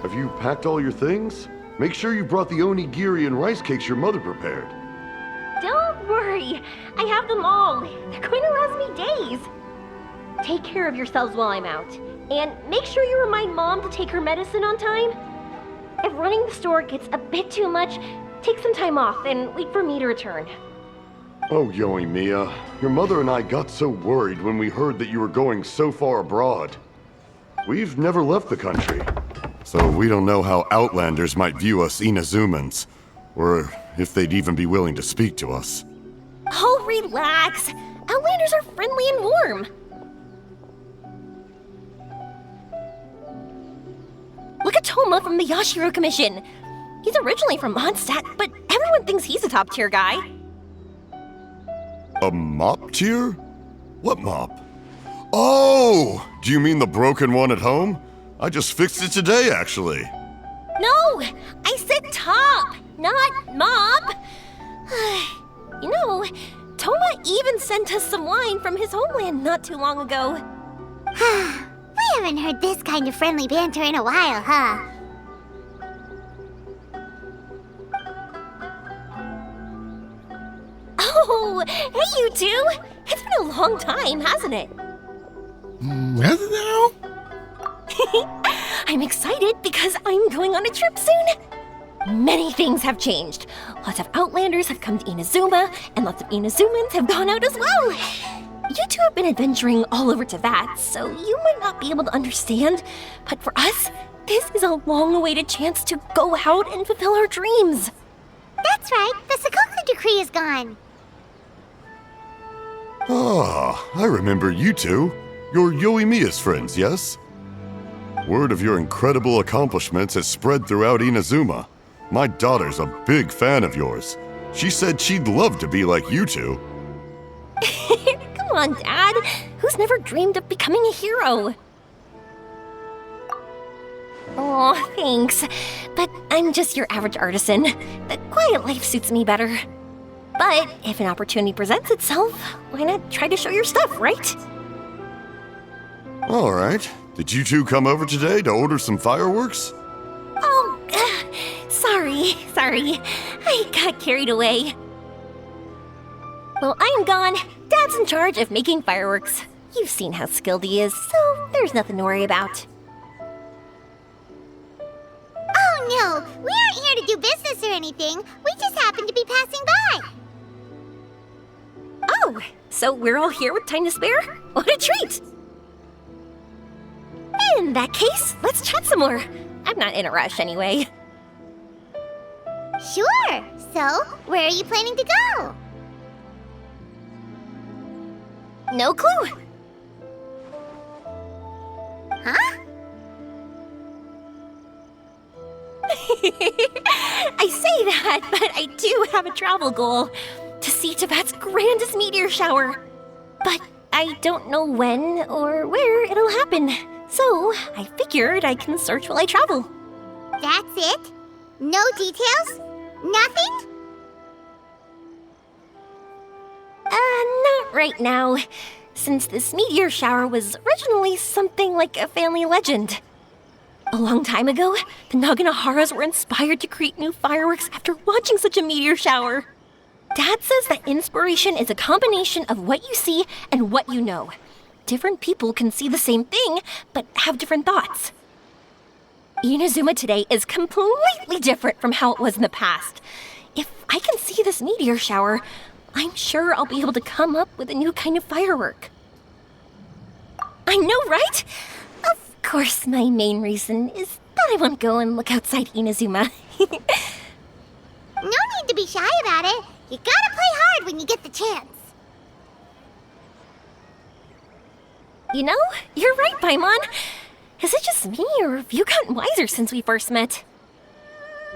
Have you packed all your things? Make sure you brought the onigiri and rice cakes your mother prepared. Don't worry, I have them all. They're going to last me days. Take care of yourselves while I'm out. And make sure you remind Mom to take her medicine on time. If running the store gets a bit too much, take some time off and wait for me to return. Oh, Yoimiya, your mother and I got so worried when we heard that you were going so far abroad. We've never left the country, so we don't know how Outlanders might view us Inazumans, or if they'd even be willing to speak to us. Oh, relax. Outlanders are friendly and warm. Look at Toma from the Yashiro Commission. He's originally from Mondstadt, but everyone thinks he's a top-tier guy. A mop tier? What mop? Oh! Do you mean the broken one at home? I just fixed it today, actually. No! I said top, not mop! You know, Toma even sent us some wine from his homeland not too long ago. We haven't heard this kind of friendly banter in a while, huh? Oh, hey you two! It's been a long time, hasn't it? Has it now? I'm excited because I'm going on a trip soon. Many things have changed. Lots of Outlanders have come to Inazuma, and lots of Inazumans have gone out as well. You two have been adventuring all over Teyvat, so you might not be able to understand, but for us, this is a long-awaited chance to go out and fulfill our dreams. That's right, the Sakoku decree is gone. Ah, I remember you two. You're Yoimiya's friends, yes? Word of your incredible accomplishments has spread throughout Inazuma. My daughter's a big fan of yours. She said she'd love to be like you two. Come on, Dad. Who's never dreamed of becoming a hero? Oh, thanks. But I'm just your average artisan. The quiet life suits me better. But if an opportunity presents itself, why not try to show your stuff, right? All right. Did you two come over today to order some fireworks? Oh, sorry. I got carried away. Well, I'm gone. Dad's in charge of making fireworks. You've seen how skilled he is, so there's nothing to worry about. Oh no, we aren't here to do business or anything. We just happen to be passing by. Oh, so we're all here with time to spare? What a treat! In that case, let's chat some more. I'm not in a rush anyway. Sure. So, where are you planning to go? No clue. Huh? I say that, but I do have a travel goal. To see Teyvat's grandest meteor shower. But I don't know when or where it'll happen. So, I figured I can search while I travel. That's it? No details? Nothing? Not right now. Since this meteor shower was originally something like a family legend. A long time ago, the Naganaharas were inspired to create new fireworks after watching such a meteor shower. Dad says that inspiration is a combination of what you see and what you know. Different people can see the same thing, but have different thoughts. Inazuma today is completely different from how it was in the past. If I can see this meteor shower, I'm sure I'll be able to come up with a new kind of firework. I know, right? Of course, my main reason is that I want to go and look outside Inazuma. No need to be shy about it. You gotta play hard when you get the chance. You know, you're right, Paimon. Is it just me, or have you gotten wiser since we first met?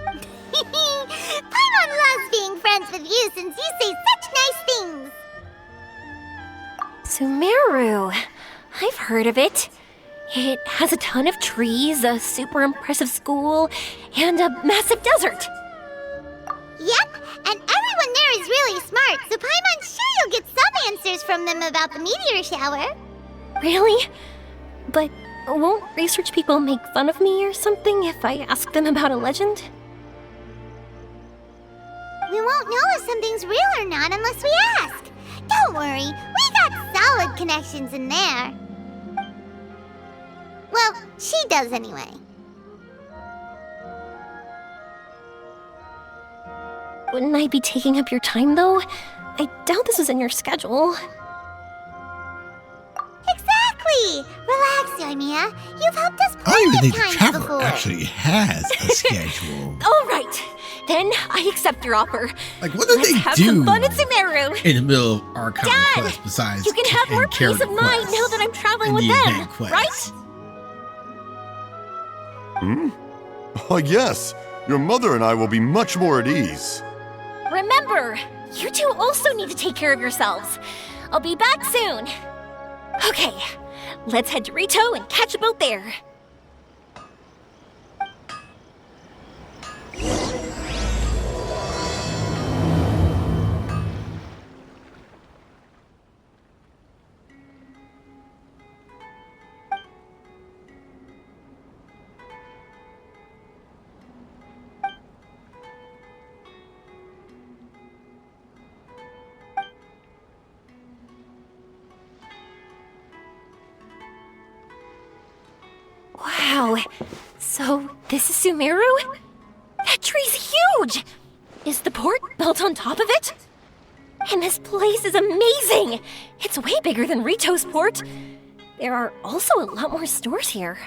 Paimon loves being friends with you since you say such nice things. Sumeru. I've heard of it. It has a ton of trees, a super impressive school, and a massive desert. Yep, and everyone there is really smart, so Paimon's sure you'll get some answers from them about the meteor shower. Really? But Won't research people make fun of me or something if I ask them about a legend? We won't know if something's real or not unless we ask. Don't worry, we got solid connections in there. Well, she does anyway. Wouldn't I be taking up your time, though? I doubt this is in your schedule. Exactly! Relax, Yoimiya. You've helped us I don't even plenty think of the times traveler before. actually has a schedule. All right, then I accept your offer. Like, what do Let's they have do some fun at Sumeru. in the middle of archive Dad, quests besides You can have more and peace of character mind quests now that I'm traveling and with the them, event quests? right? Oh, yes. Your mother and I will be much more at ease. Remember, you two also need to take care of yourselves. I'll be back soon. Okay, let's head to Rito and catch a boat there. Wow, so this is Sumeru? That tree's huge! Is the port built on top of it? And this place is amazing! It's way bigger than Rito's port. There are also a lot more stores here.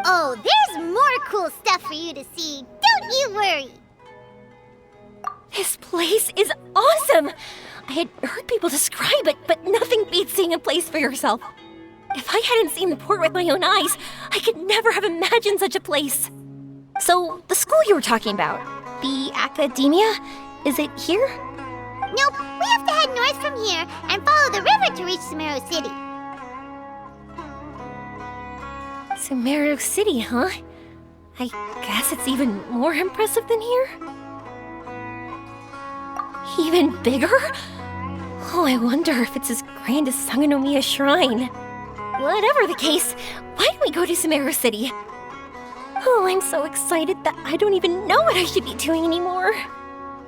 Oh, there's more cool stuff for you to see. Don't you worry. This place is awesome! I had heard people describe it, but nothing beats seeing a place for yourself. If I hadn't seen the port with my own eyes, I could never have imagined such a place. So, the school you were talking about, the academia, is it here? Nope, we have to head north from here and follow the river to reach Sumeru City. Sumeru City, huh? I guess it's even more impressive than here? Even bigger? Oh, I wonder if it's as grand as Sangonomiya Shrine. Whatever the case, why don't we go to Sumeru City? Oh, I'm so excited that I don't even know what I should be doing anymore.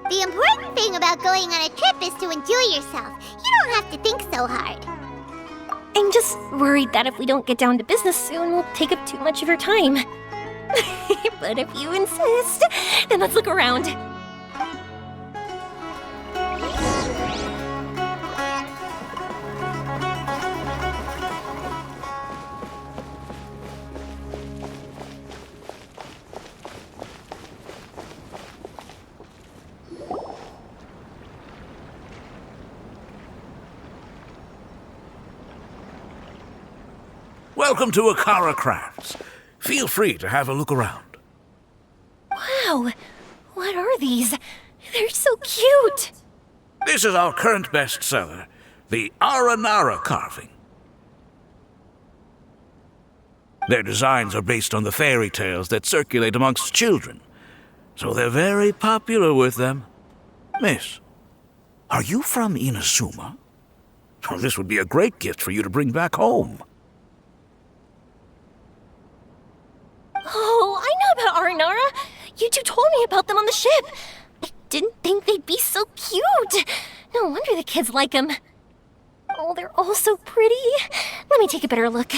The important thing about going on a trip is to enjoy yourself. You don't have to think so hard. I'm just worried that if we don't get down to business soon, we'll take up too much of your time. But if you insist, then let's look around. Welcome to Akara Crafts. Feel free to have a look around. Wow, what are these? They're so cute. This is our current bestseller, the Aranara carving. Their designs are based on the fairy tales that circulate amongst children, so they're very popular with them. Miss, are you from Inazuma? Oh, this would be a great gift for you to bring back home. Oh, I know about Aranara. You two told me about them on the ship. I didn't think they'd be so cute. No wonder the kids like them. Oh, they're all so pretty. Let me take a better look.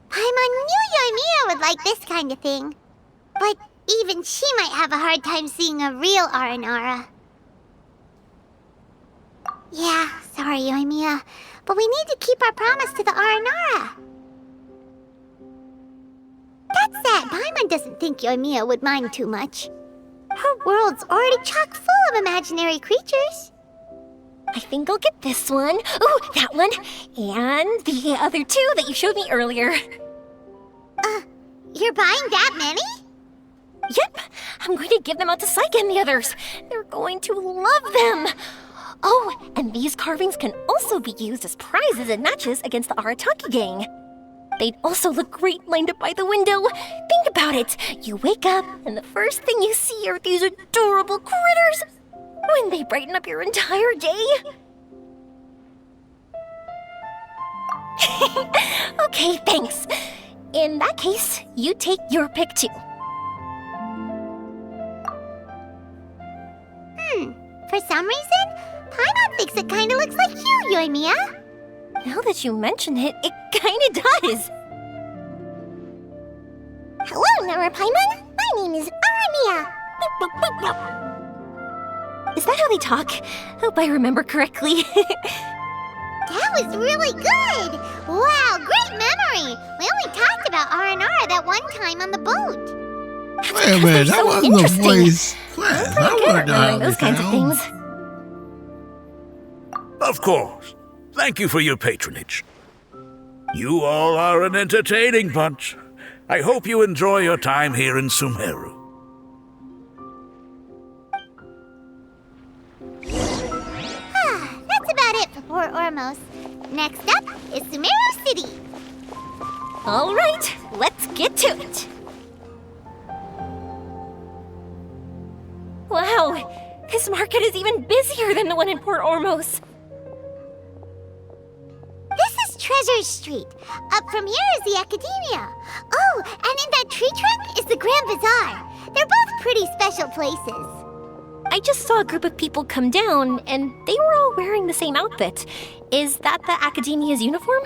Paimon knew Yoimiya would like this kind of thing. But even she might have a hard time seeing a real Aranara. Yeah, sorry, Yoimiya, but we need to keep our promise to the Aranara. That said, Paimon doesn't think Yoimiya would mind too much. Her world's already chock full of imaginary creatures. I think I'll get this one. Ooh, that one. And the other two that you showed me earlier. You're buying that many? Yep, I'm going to give them out to Saika and the others. They're going to love them. Oh, and these carvings can also be used as prizes in matches against the Arataki gang. They'd also look great lined up by the window. Think about it. You wake up, and the first thing you see are these adorable critters. Wouldn't they brighten up your entire day? Okay, thanks. In that case, you take your pick too. For some reason, Paimon thinks it kinda looks like you, Yoimiya. Now that you mention it, it kinda does. Hello, Nora Paimon. My name is Yoimiya. Is that how they talk? Hope I remember correctly. That was really good! Wow, great memory! We only talked about R&R that one time on the boat. Wait a minute, that so wasn't the interesting. voice class. I Good want at to know how remembering those kinds of sound. things. Of course. Thank you for your patronage. You all are an entertaining bunch. I hope you enjoy your time here in Sumeru. That's about it for Port Ormos. Next up is Sumeru City. All right, let's get to it. Wow, this market is even busier than the one in Port Ormos. This is Treasure Street. Up from here is the Academia. Oh, and in that tree trunk is the Grand Bazaar. They're both pretty special places. I just saw a group of people come down, and they were all wearing the same outfit. Is that the Academia's uniform?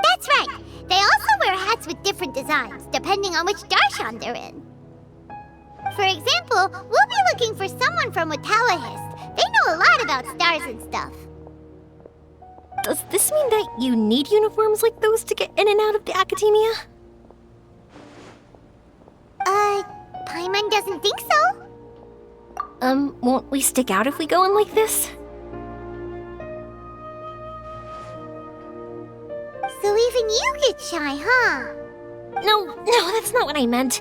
That's right. They also wear hats with different designs, depending on which darshan they're in. For example, we'll be looking for someone from Watawahist. They know a lot about stars and stuff. Does this mean that you need uniforms like those to get in and out of the Academia? Paimon doesn't think so. Won't we stick out if we go in like this? So even you get shy, huh? No, that's not what I meant.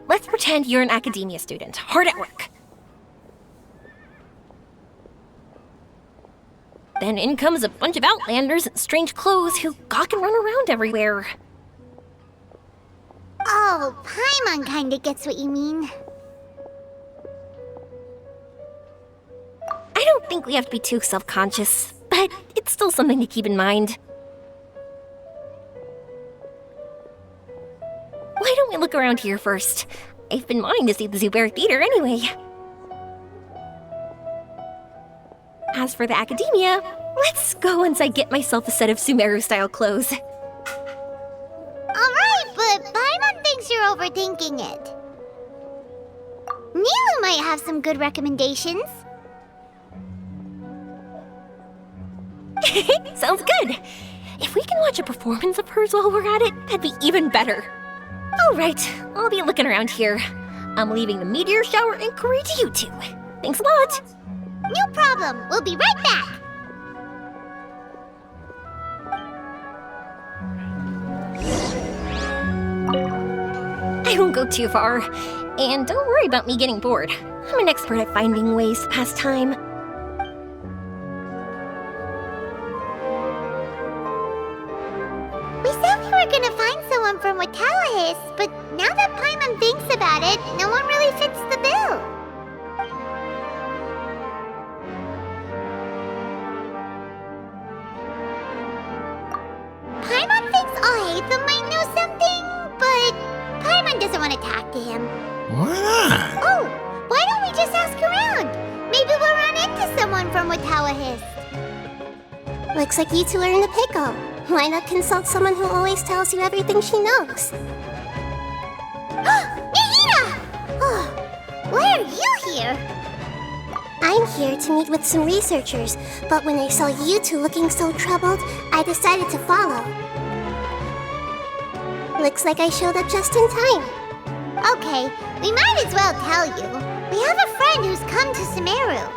Let's pretend you're an Academia student, hard at work. Then in comes a bunch of Outlanders in strange clothes who gawk and run around everywhere. Oh, Paimon kinda gets what you mean. I don't think we have to be too self-conscious, but it's still something to keep in mind. Why don't we look around here first? I've been wanting to see the Zubair Theater anyway. As for the Academia, let's go once I get myself a set of Sumeru-style clothes. Alright, but Paimon thinks you're overthinking it. Nilu might have some good recommendations. Sounds good. If we can watch a performance of hers while we're at it, that'd be even better. All right, I'll be looking around here. I'm leaving the meteor shower inquiry to you two. Thanks a lot. No problem. We'll be right back. I won't go too far. And don't worry about me getting bored. I'm an expert at finding ways to pass time. We said we were gonna find someone from Watawahist, but now that Paimon thinks about it, no one really fits the bill. Paimon thinks Alhaitham might know something, but Paimon doesn't want to talk to him. Why not? Oh, why don't we just ask around? Maybe we'll run into someone from Watawahist. Looks like you two are in a pickle. Why not consult someone who always tells you everything she knows? Nahida! Oh, why are you here? I'm here to meet with some researchers, but when I saw you two looking so troubled, I decided to follow. Looks like I showed up just in time. Okay, we might as well tell you. We have a friend who's come to Sumeru.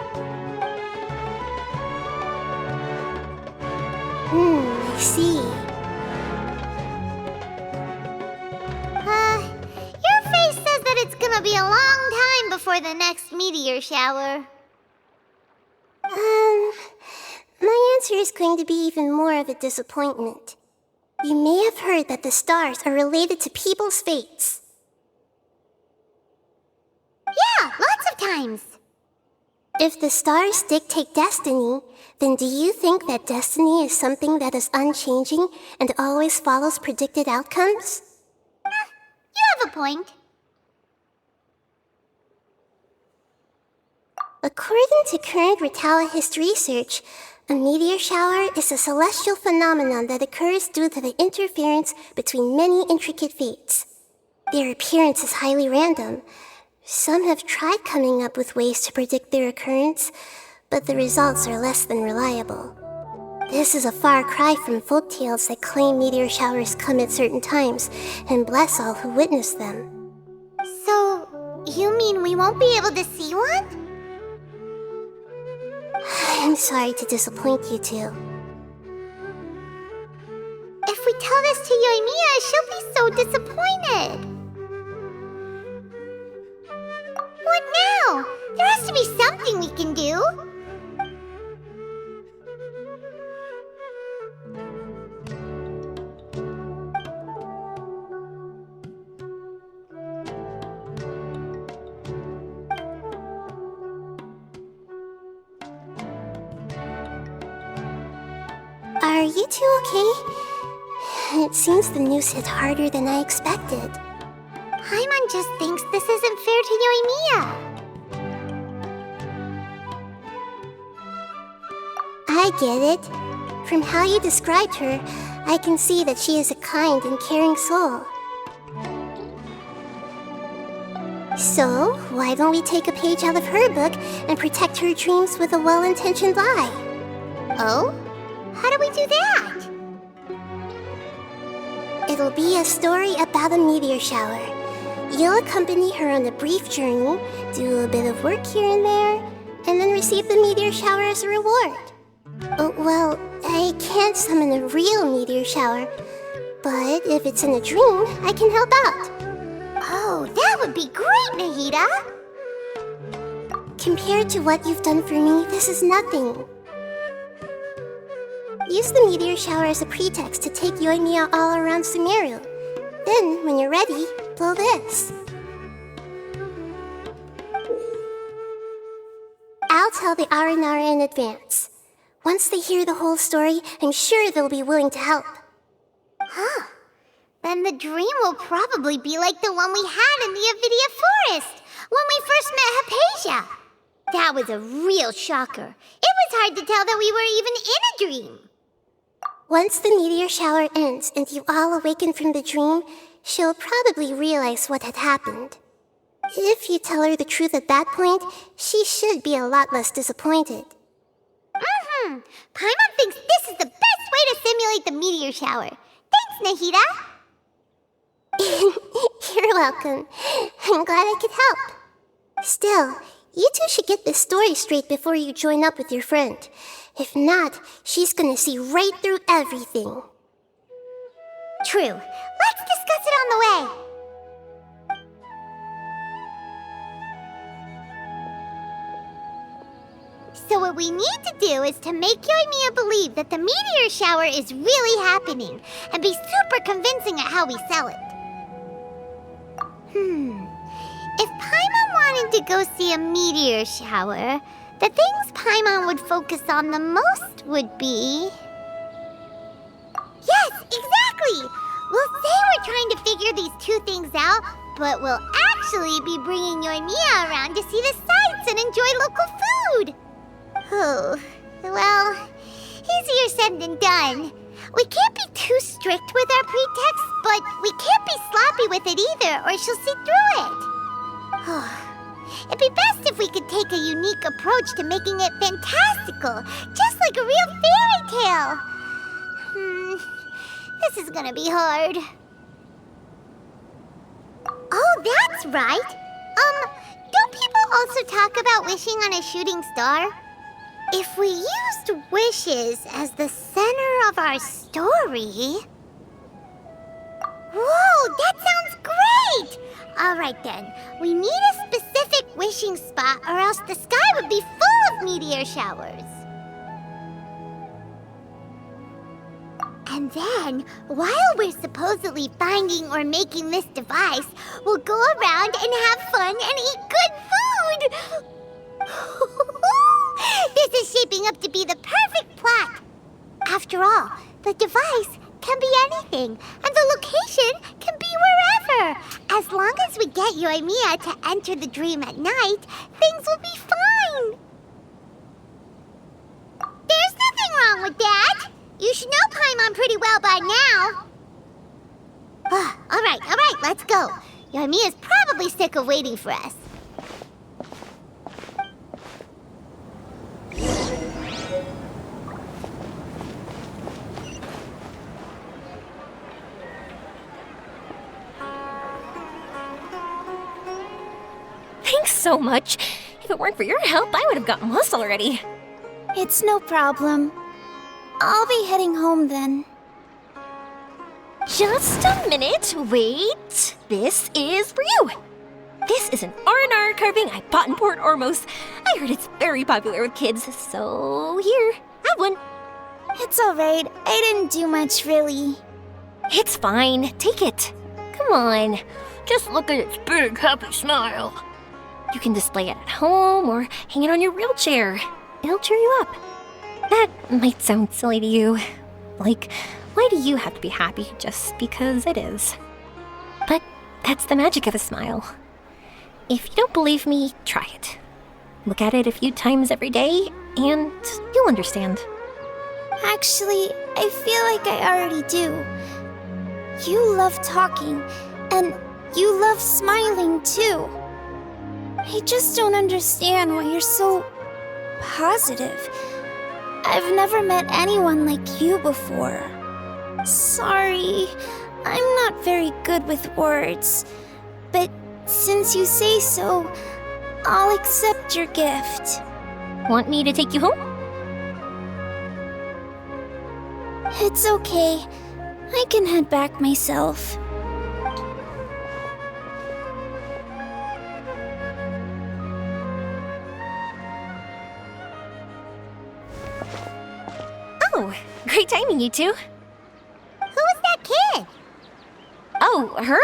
I see. Your face says that it's gonna be a long time before the next meteor shower. My answer is going to be even more of a disappointment. You may have heard that the stars are related to people's fates. Yeah, lots of times. If the stars dictate destiny, then do you think that destiny is something that is unchanging and always follows predicted outcomes? You have a point. According to current Retaliahist research, a meteor shower is a celestial phenomenon that occurs due to the interference between many intricate fates. Their appearance is highly random. Some have tried coming up with ways to predict their occurrence, but the results are less than reliable. This is a far cry from folktales that claim meteor showers come at certain times and bless all who witness them. So, you mean we won't be able to see one? I'm sorry to disappoint you two. If we tell this to Yoimiya, she'll be so disappointed. What now? There has to be something we can do. Are you two okay? It seems the news hit harder than I expected. Paimon just thinks this isn't fair to Yoimiya. I get it. From how you described her, I can see that she is a kind and caring soul. So, why don't we take a page out of her book and protect her dreams with a well-intentioned lie? Oh? How do we do that? It'll be a story about a meteor shower. You'll accompany her on a brief journey, do a bit of work here and there, and then receive the meteor shower as a reward. Well, I can't summon a real meteor shower, but if it's in a dream, I can help out. Oh, that would be great, Nahida! Compared to what you've done for me, this is nothing. Use the meteor shower as a pretext to take Yoimiya all around Sumeru. Then, when you're ready, blow this. I'll tell the Aranara in advance. Once they hear the whole story, I'm sure they'll be willing to help. Huh. Then the dream will probably be like the one we had in the Avidia Forest, when we first met Hypatia. That was a real shocker. It was hard to tell that we were even in a dream. Once the meteor shower ends and you all awaken from the dream, she'll probably realize what had happened. If you tell her the truth at that point, she should be a lot less disappointed. Paimon thinks this is the best way to simulate the meteor shower. Thanks, Nahida. You're welcome. I'm glad I could help. Still, you two should get this story straight before you join up with your friend. If not, she's gonna see right through everything. True. Let's discuss it on the way. So what we need to do is to make Yoimiya believe that the meteor shower is really happening and be super convincing at how we sell it. If Paimon wanted to go see a meteor shower, the things Paimon would focus on the most would be... Yes, exactly! We'll say we're trying to figure these two things out, but we'll actually be bringing Yoimiya around to see the sights and enjoy local food! Oh, well, easier said than done. We can't be too strict with our pretext, but we can't be sloppy with it either, or she'll see through it. It'd be best if we could take a unique approach to making it fantastical, just like a real fairy tale. This is gonna be hard. Oh, that's right. Don't people also talk about wishing on a shooting star? If we used wishes as the center of our story... Whoa, that sounds great! Alright then, we need a specific wishing spot or else the sky would be full of meteor showers. And then, while we're supposedly finding or making this device, we'll go around and have fun and eat good food! This is shaping up to be the perfect plot. After all, the device can be anything, and the location can be wherever. As long as we get Yoimiya to enter the dream at night, things will be fine. There's nothing wrong with that. You should know Paimon pretty well by now. All right, let's go. Yoimiya's probably sick of waiting for us. Thanks so much. If it weren't for your help, I would have gotten lost already. It's no problem. I'll be heading home then. Just a minute, wait. This is for you. This is an R&R carving I bought in Port Ormos. I heard it's very popular with kids, so here, have one. It's alright. I didn't do much, really. It's fine, take it. Come on, just look at its big, happy smile. You can display it at home or hang it on your wheelchair. It'll cheer you up. That might sound silly to you. Like, why do you have to be happy just because it is? But that's the magic of a smile. If you don't believe me, try it. Look at it a few times every day, and you'll understand. Actually, I feel like I already do. You love talking, and you love smiling too. I just don't understand why you're so positive. I've never met anyone like you before. Sorry, I'm not very good with words. But since you say so, I'll accept your gift. Want me to take you home? It's okay. I can head back myself. Oh, great timing, you two. Who was that kid? Oh, her?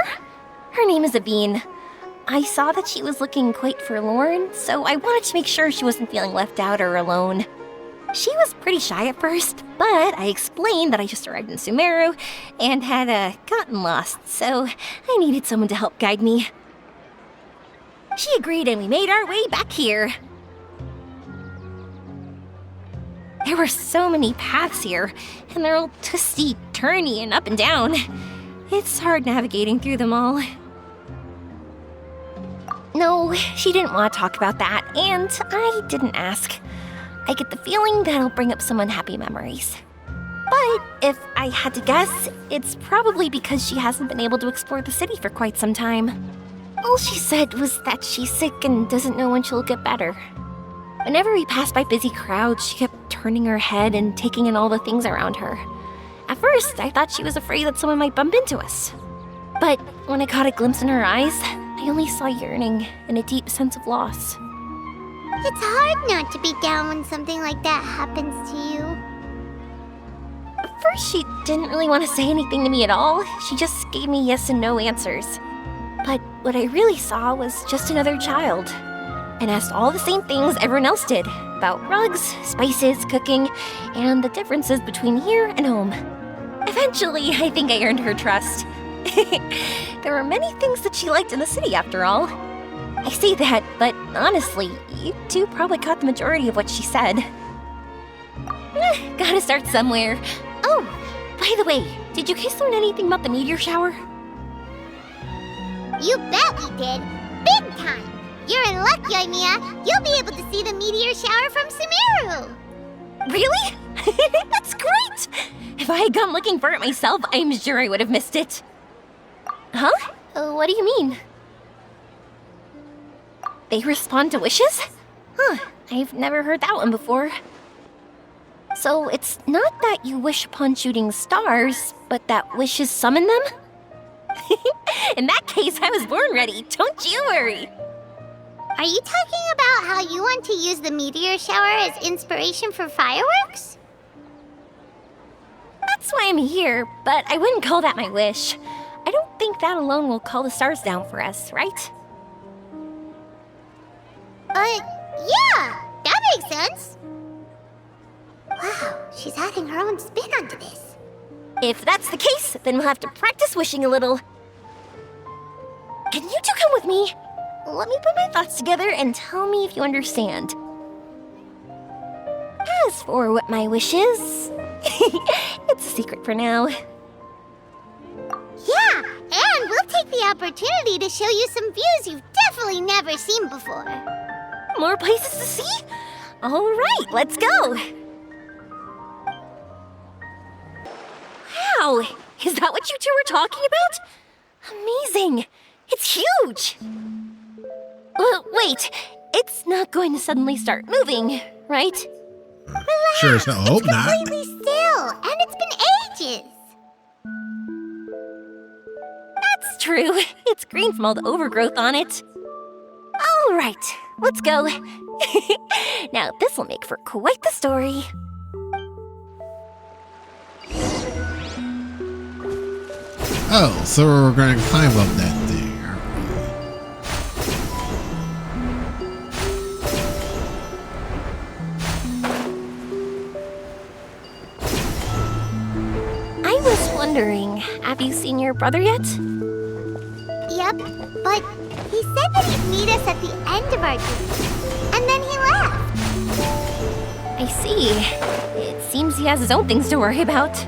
Her name is Aveen. I saw that she was looking quite forlorn, so I wanted to make sure she wasn't feeling left out or alone. She was pretty shy at first, but I explained that I just arrived in Sumeru and had gotten lost, so I needed someone to help guide me. She agreed and we made our way back here. There were so many paths here, and they're all twisty, turny, and up and down. It's hard navigating through them all. No, she didn't want to talk about that, and I didn't ask. I get the feeling that'll bring up some unhappy memories. But if I had to guess, it's probably because she hasn't been able to explore the city for quite some time. All she said was that she's sick and doesn't know when she'll get better. Whenever we passed by busy crowds, she kept turning her head and taking in all the things around her. At first, I thought she was afraid that someone might bump into us. But when I caught a glimpse in her eyes, I only saw yearning and a deep sense of loss. It's hard not to be down when something like that happens to you. At first, she didn't really want to say anything to me at all. She just gave me yes and no answers. But what I really saw was just another child, and asked all the same things everyone else did about rugs, spices, cooking, and the differences between here and home. Eventually, I think I earned her trust. There were many things that she liked in the city, after all. I say that, but honestly, you two probably caught the majority of what she said. Gotta start somewhere. Oh, by the way, did you guys learn anything about the meteor shower? You bet we did. Big time. You're in luck, Yoimiya. You'll be able to see the meteor shower from Sumeru. Really? That's great! If I had gone looking for it myself, I'm sure I would have missed it. Huh? What do you mean? They respond to wishes? Huh, I've never heard that one before. So it's not that you wish upon shooting stars, but that wishes summon them? In that case, I was born ready, don't you worry. Are you talking about how you want to use the meteor shower as inspiration for fireworks? That's why I'm here, but I wouldn't call that my wish. I don't think that alone will call the stars down for us, right? Yeah, that makes sense. She's adding her own spin onto this. If that's the case, then we'll have to practice wishing a little. Can you two come with me? Let me put my thoughts together and tell me if you understand. As for what my wish is, it's a secret for now. Yeah, and we'll take the opportunity to show you some views you've definitely never seen before. More places to see? All right, let's go. Wow, is that what you two were talking about? Amazing. It's huge. Wait, it's not going to suddenly start moving, right? Sure as hell hope not. Completely still, and it's been ages. That's true. It's green from all the overgrowth on it. All right, let's go. Now, this will make for quite the story. Oh, so we're gonna climb up that thing, aren't I was wondering, have you seen your brother yet? Yep, but he said that he'd meet us at the end of our journey, and then he left. I see. It seems he has his own things to worry about.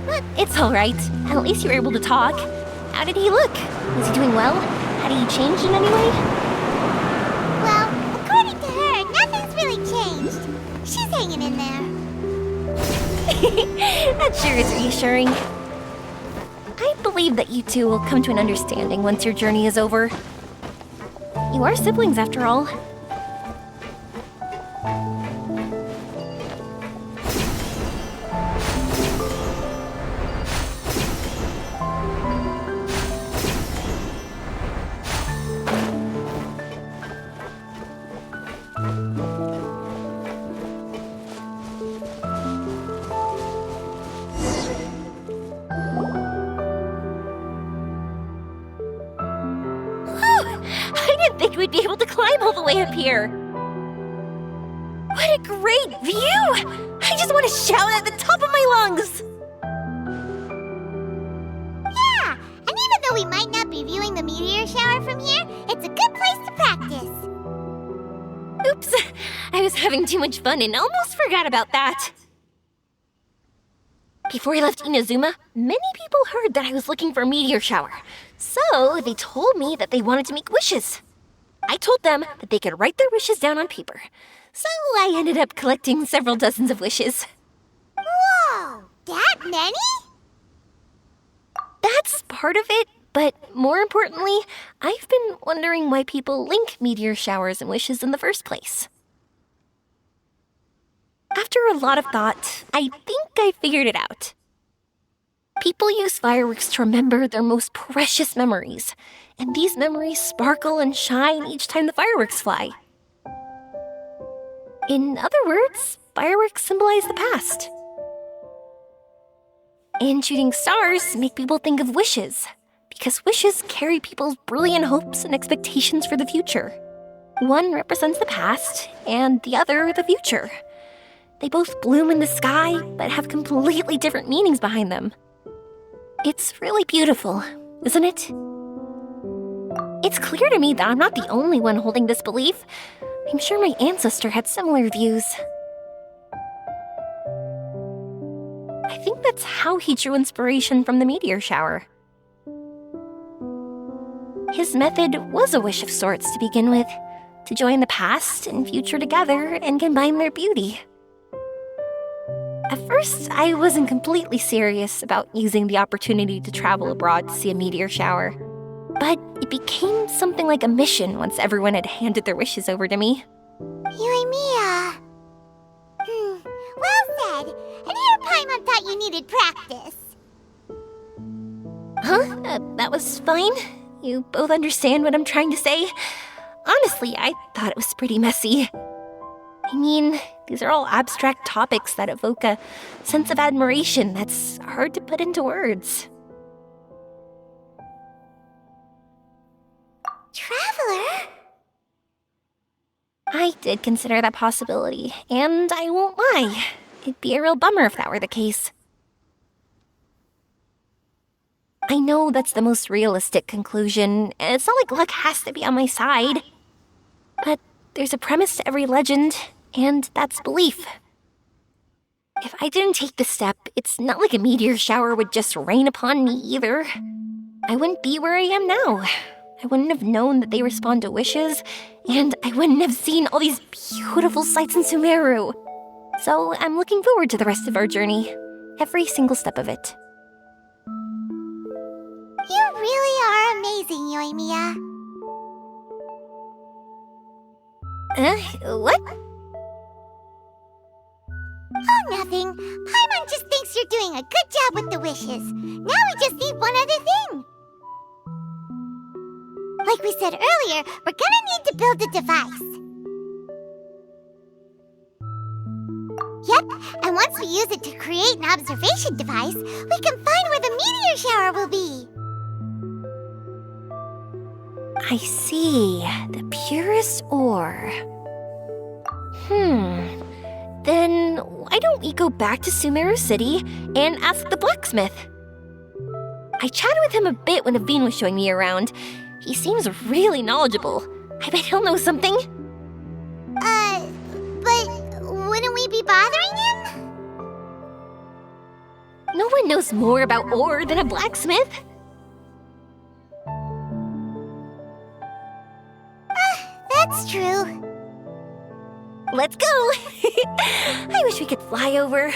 But it's all right. At least you were able to talk. How did he look? Was he doing well? Had he changed in any way? Well, according to her, nothing's really changed. She's hanging in there. That sure is reassuring. I believe that you two will come to an understanding once your journey is over. You are siblings, after all. I didn't think we'd be able to climb all the way up here. What a great view! I just want to shout at the top of my lungs! Yeah, and even though we might not be viewing the meteor shower from here, it's a good place to practice. Oops, I was having too much fun and almost forgot about that. Before I left Inazuma, many people heard that I was looking for a meteor shower. So they told me that they wanted to make wishes. I told them that they could write their wishes down on paper. So I ended up collecting several dozens of wishes. Whoa, that many? That's part of it, but more importantly, I've been wondering why people link meteor showers and wishes in the first place. After a lot of thought, I think I figured it out. People use fireworks to remember their most precious memories, and these memories sparkle and shine each time the fireworks fly. In other words, fireworks symbolize the past. And shooting stars make people think of wishes, because wishes carry people's brilliant hopes and expectations for the future. One represents the past, and the other the future. They both bloom in the sky, but have completely different meanings behind them. It's really beautiful, isn't it? It's clear to me that I'm not the only one holding this belief. I'm sure my ancestor had similar views. I think that's how he drew inspiration from the meteor shower. His method was a wish of sorts to begin with, to join the past and future together and combine their beauty. At first, I wasn't completely serious about using the opportunity to travel abroad to see a meteor shower. But it became something like a mission once everyone had handed their wishes over to me. Yoimiya. Well said. And here Paimon thought you needed practice. Huh? That was fine? You both understand what I'm trying to say? Honestly, I thought it was pretty messy. I mean, these are all abstract topics that evoke a sense of admiration that's hard to put into words. Traveler? I did consider that possibility, and I won't lie. It'd be a real bummer if that were the case. I know that's the most realistic conclusion, and it's not like luck has to be on my side. But there's a premise to every legend, and that's belief. If I didn't take the step, it's not like a meteor shower would just rain upon me either. I wouldn't be where I am now. I wouldn't have known that they respond to wishes, and I wouldn't have seen all these beautiful sights in Sumeru. So I'm looking forward to the rest of our journey, every single step of it. You really are amazing, Yoimiya. What? Oh, nothing. Paimon just thinks you're doing a good job with the wishes. Now we just need one other thing. Like we said earlier, we're gonna need to build a device. Yep, and once we use it to create an observation device, we can find where the meteor shower will be. I see. The purest ore. Then why don't we go back to Sumeru City and ask the blacksmith? I chatted with him a bit when Aveen was showing me around. He seems really knowledgeable. I bet he'll know something. But wouldn't we be bothering him? No one knows more about ore than a blacksmith. That's true. Let's go! I wish we could fly over.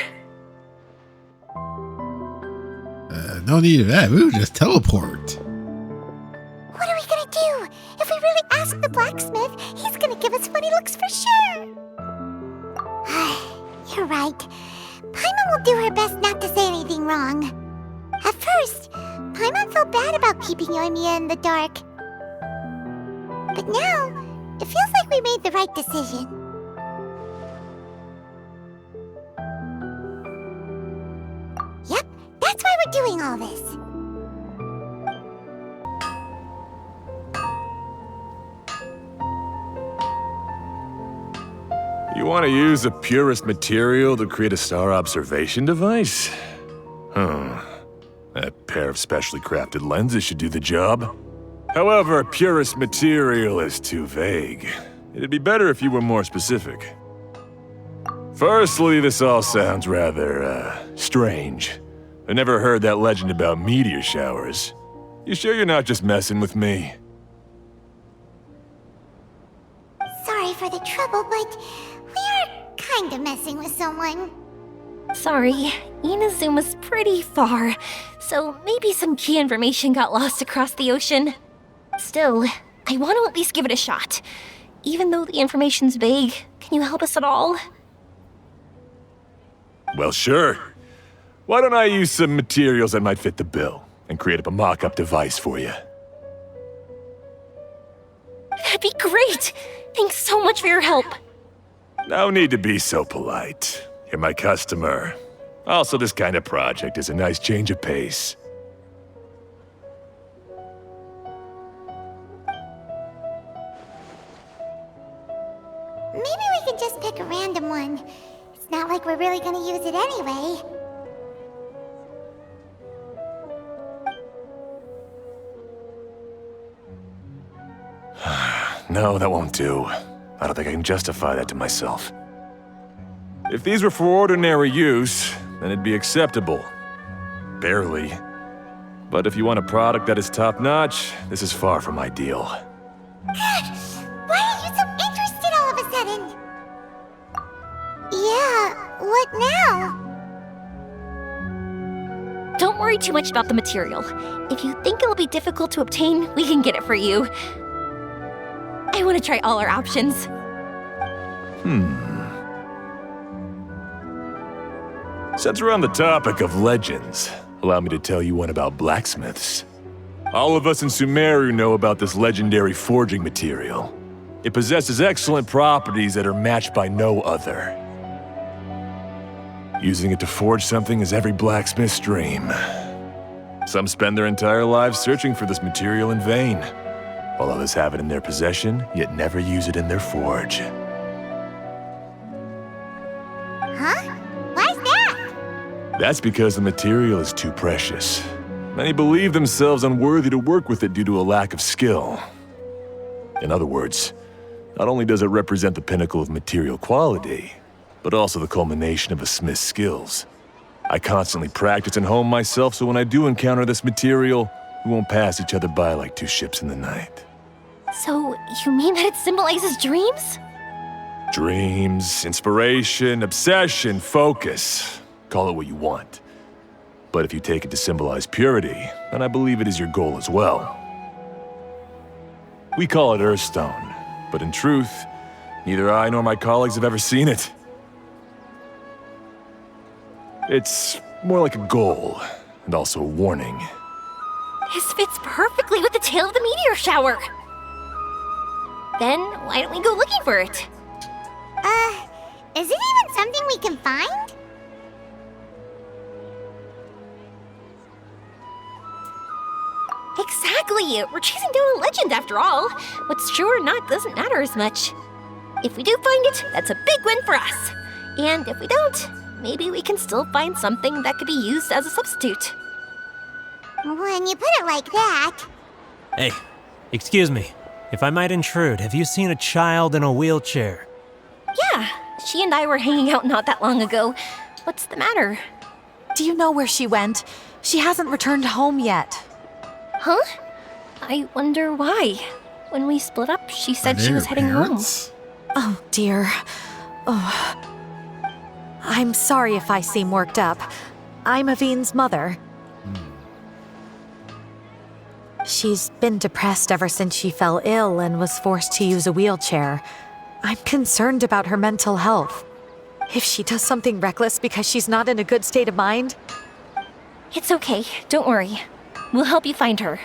No need of that. We would just teleport. What are we gonna do? If we really ask the blacksmith, he's gonna give us funny looks for sure. You're right. Paimon will do her best not to say anything wrong. At first, Paimon felt bad about keeping Yoimiya in the dark. But now, it feels like we made the right decision. Yep, that's why we're doing all this. You want to use the purest material to create a star observation device? That pair of specially crafted lenses should do the job. However, purest material is too vague. It'd be better if you were more specific. Firstly, this all sounds rather, strange. I never heard that legend about meteor showers. You sure you're not just messing with me? Sorry for the trouble, but we are kind of messing with someone. Sorry, Inazuma's pretty far, so maybe some key information got lost across the ocean. Still, I want to at least give it a shot. Even though the information's vague, can you help us at all? Well, sure. Why don't I use some materials that might fit the bill and create up a mock-up device for you? That'd be great! Thanks so much for your help. No need to be so polite. You're my customer. Also, this kind of project is a nice change of pace. Maybe we can just pick a random one. It's not like we're really gonna use it anyway. No, that won't do. I don't think I can justify that to myself. If these were for ordinary use, then it'd be acceptable. Barely. But if you want a product that is top-notch, this is far from ideal. Why are you so interested all of a sudden? Yeah, what now? Don't worry too much about the material. If you think it'll be difficult to obtain, we can get it for you. I want to try all our options. Since we're on the topic of legends, allow me to tell you one about blacksmiths. All of us in Sumeru know about this legendary forging material. It possesses excellent properties that are matched by no other. Using it to forge something is every blacksmith's dream. Some spend their entire lives searching for this material in vain, while others have it in their possession, yet never use it in their forge. Huh? What? That's because the material is too precious. Many believe themselves unworthy to work with it due to a lack of skill. In other words, not only does it represent the pinnacle of material quality, but also the culmination of a smith's skills. I constantly practice and hone myself, so when I do encounter this material, we won't pass each other by like two ships in the night. So, you mean that it symbolizes dreams? Dreams, inspiration, obsession, focus. Call it what you want. But if you take it to symbolize purity, then I believe it is your goal as well. We call it Earthstone, but in truth, neither I nor my colleagues have ever seen it. It's more like a goal, and also a warning. This fits perfectly with the tale of the meteor shower. Then, why don't we go looking for it? Is it even something we can find? Exactly! We're chasing down a legend after all. What's true or not doesn't matter as much. If we do find it, that's a big win for us. And if we don't, maybe we can still find something that could be used as a substitute. When you put it like that... Hey, excuse me. If I might intrude, have you seen a child in a wheelchair? Yeah, she and I were hanging out not that long ago. What's the matter? Do you know where she went? She hasn't returned home yet. Huh? I wonder why. When we split up, she said Are she they was her heading parents? Oh, dear. Oh. I'm sorry if I seem worked up. I'm Avine's mother. She's been depressed ever since she fell ill and was forced to use a wheelchair. I'm concerned about her mental health. If she does something reckless because she's not in a good state of mind... home. It's okay, don't worry. We'll help you find her.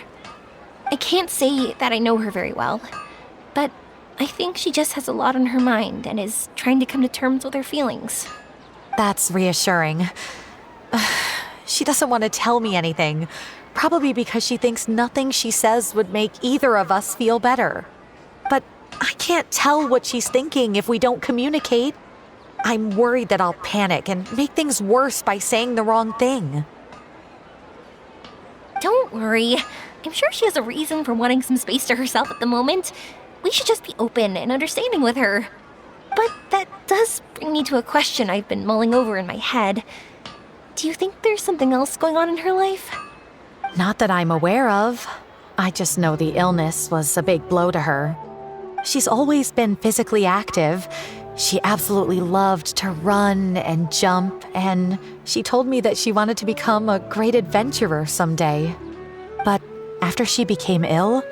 I can't say that I know her very well, but I think she just has a lot on her mind and is trying to come to terms with her feelings. That's reassuring. She doesn't want to tell me anything, probably because she thinks nothing she says would make either of us feel better. But I can't tell what she's thinking if we don't communicate. I'm worried that I'll panic and make things worse by saying the wrong thing. Don't worry. I'm sure she has a reason for wanting some space to herself at the moment. We should just be open and understanding with her. But that does bring me to a question I've been mulling over in my head. Do you think there's something else going on in her life? Not that I'm aware of. I just know the illness was a big blow to her. She's always been physically active. She absolutely loved to run and jump, and she told me that she wanted to become a great adventurer someday. But after she became ill,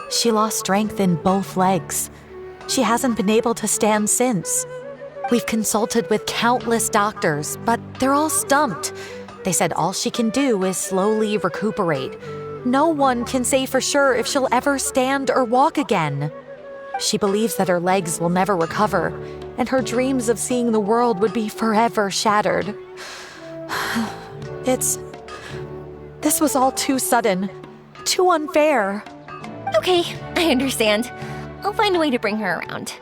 she lost strength in both legs. She hasn't been able to stand since. We've consulted with countless doctors, but they're all stumped. They said all she can do is slowly recuperate. No one can say for sure if she'll ever stand or walk again. She believes that her legs will never recover, and her dreams of seeing the world would be forever shattered. This was all too sudden, too unfair. Okay, I understand. I'll find a way to bring her around.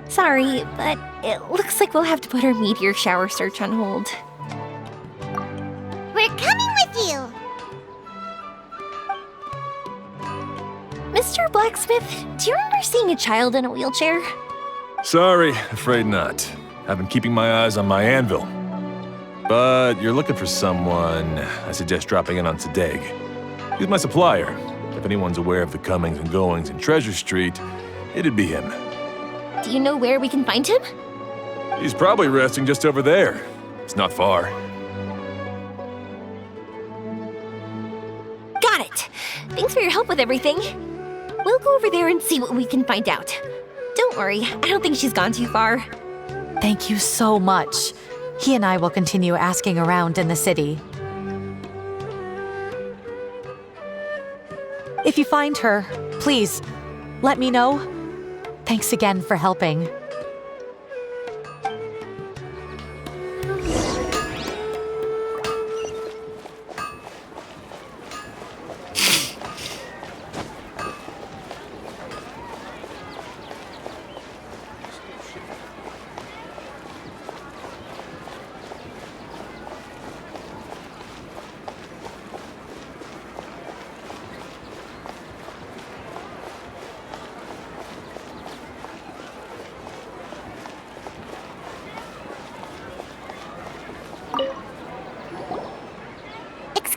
Sorry, but it looks like we'll have to put our meteor shower search on hold. We're coming with you! Mr. Blacksmith, do you remember seeing a child in a wheelchair? Sorry, afraid not. I've been keeping my eyes on my anvil. But you're looking for someone, I suggest dropping in on Sadeg. He's my supplier. If anyone's aware of the comings and goings in Treasure Street, it'd be him. Do you know where we can find him? He's probably resting just over there. It's not far. Got it! Thanks for your help with everything. We'll go over there and see what we can find out. Don't worry, I don't think she's gone too far. Thank you so much. He and I will continue asking around in the city. If you find her, please, let me know. Thanks again for helping.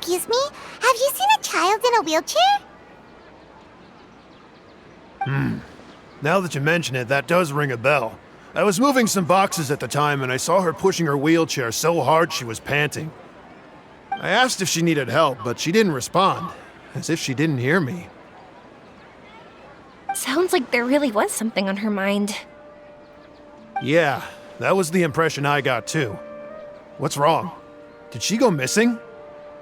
Excuse me? Have you seen a child in a wheelchair? Now that you mention it, that does ring a bell. I was moving some boxes at the time and I saw her pushing her wheelchair so hard she was panting. I asked if she needed help, but she didn't respond, as if she didn't hear me. Sounds like there really was something on her mind. Yeah, that was the impression I got too. What's wrong? Did she go missing?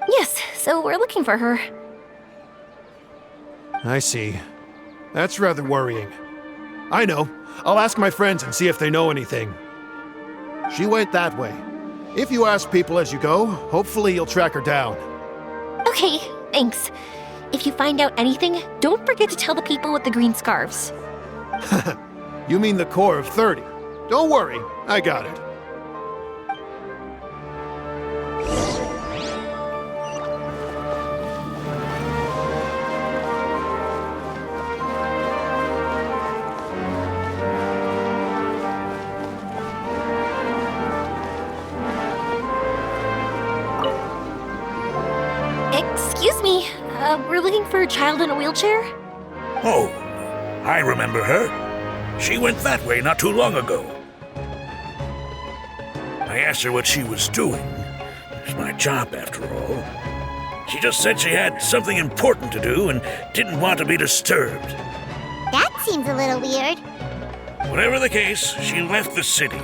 Yes, so we're looking for her. I see. That's rather worrying. I know. I'll ask my friends and see if they know anything. She went that way. If you ask people as you go, hopefully you'll track her down. Okay, thanks. If you find out anything, don't forget to tell the people with the green scarves. You mean the core of 30. Don't worry, I got it. Excuse me, we're looking for a child in a wheelchair? Oh, I remember her. She went that way not too long ago. I asked her what she was doing. It's my job, after all. She just said she had something important to do and didn't want to be disturbed. That seems a little weird. Whatever the case, she left the city.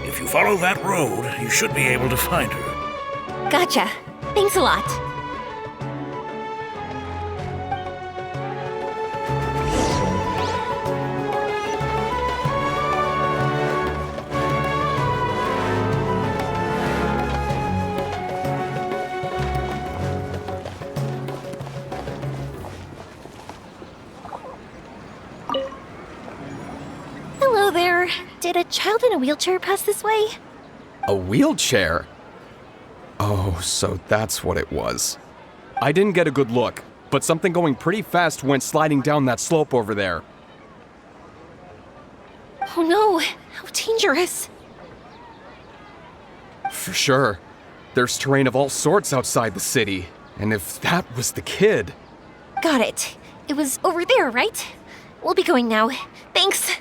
If you follow that road, you should be able to find her. Gotcha. Thanks a lot. Hello there. Did a child in a wheelchair pass this way? A wheelchair? Oh, so that's what it was. I didn't get a good look, but something going pretty fast went sliding down that slope over there. Oh no, how dangerous. For sure. There's terrain of all sorts outside the city, and if that was the kid... Got it. It was over there, right? We'll be going now. Thanks.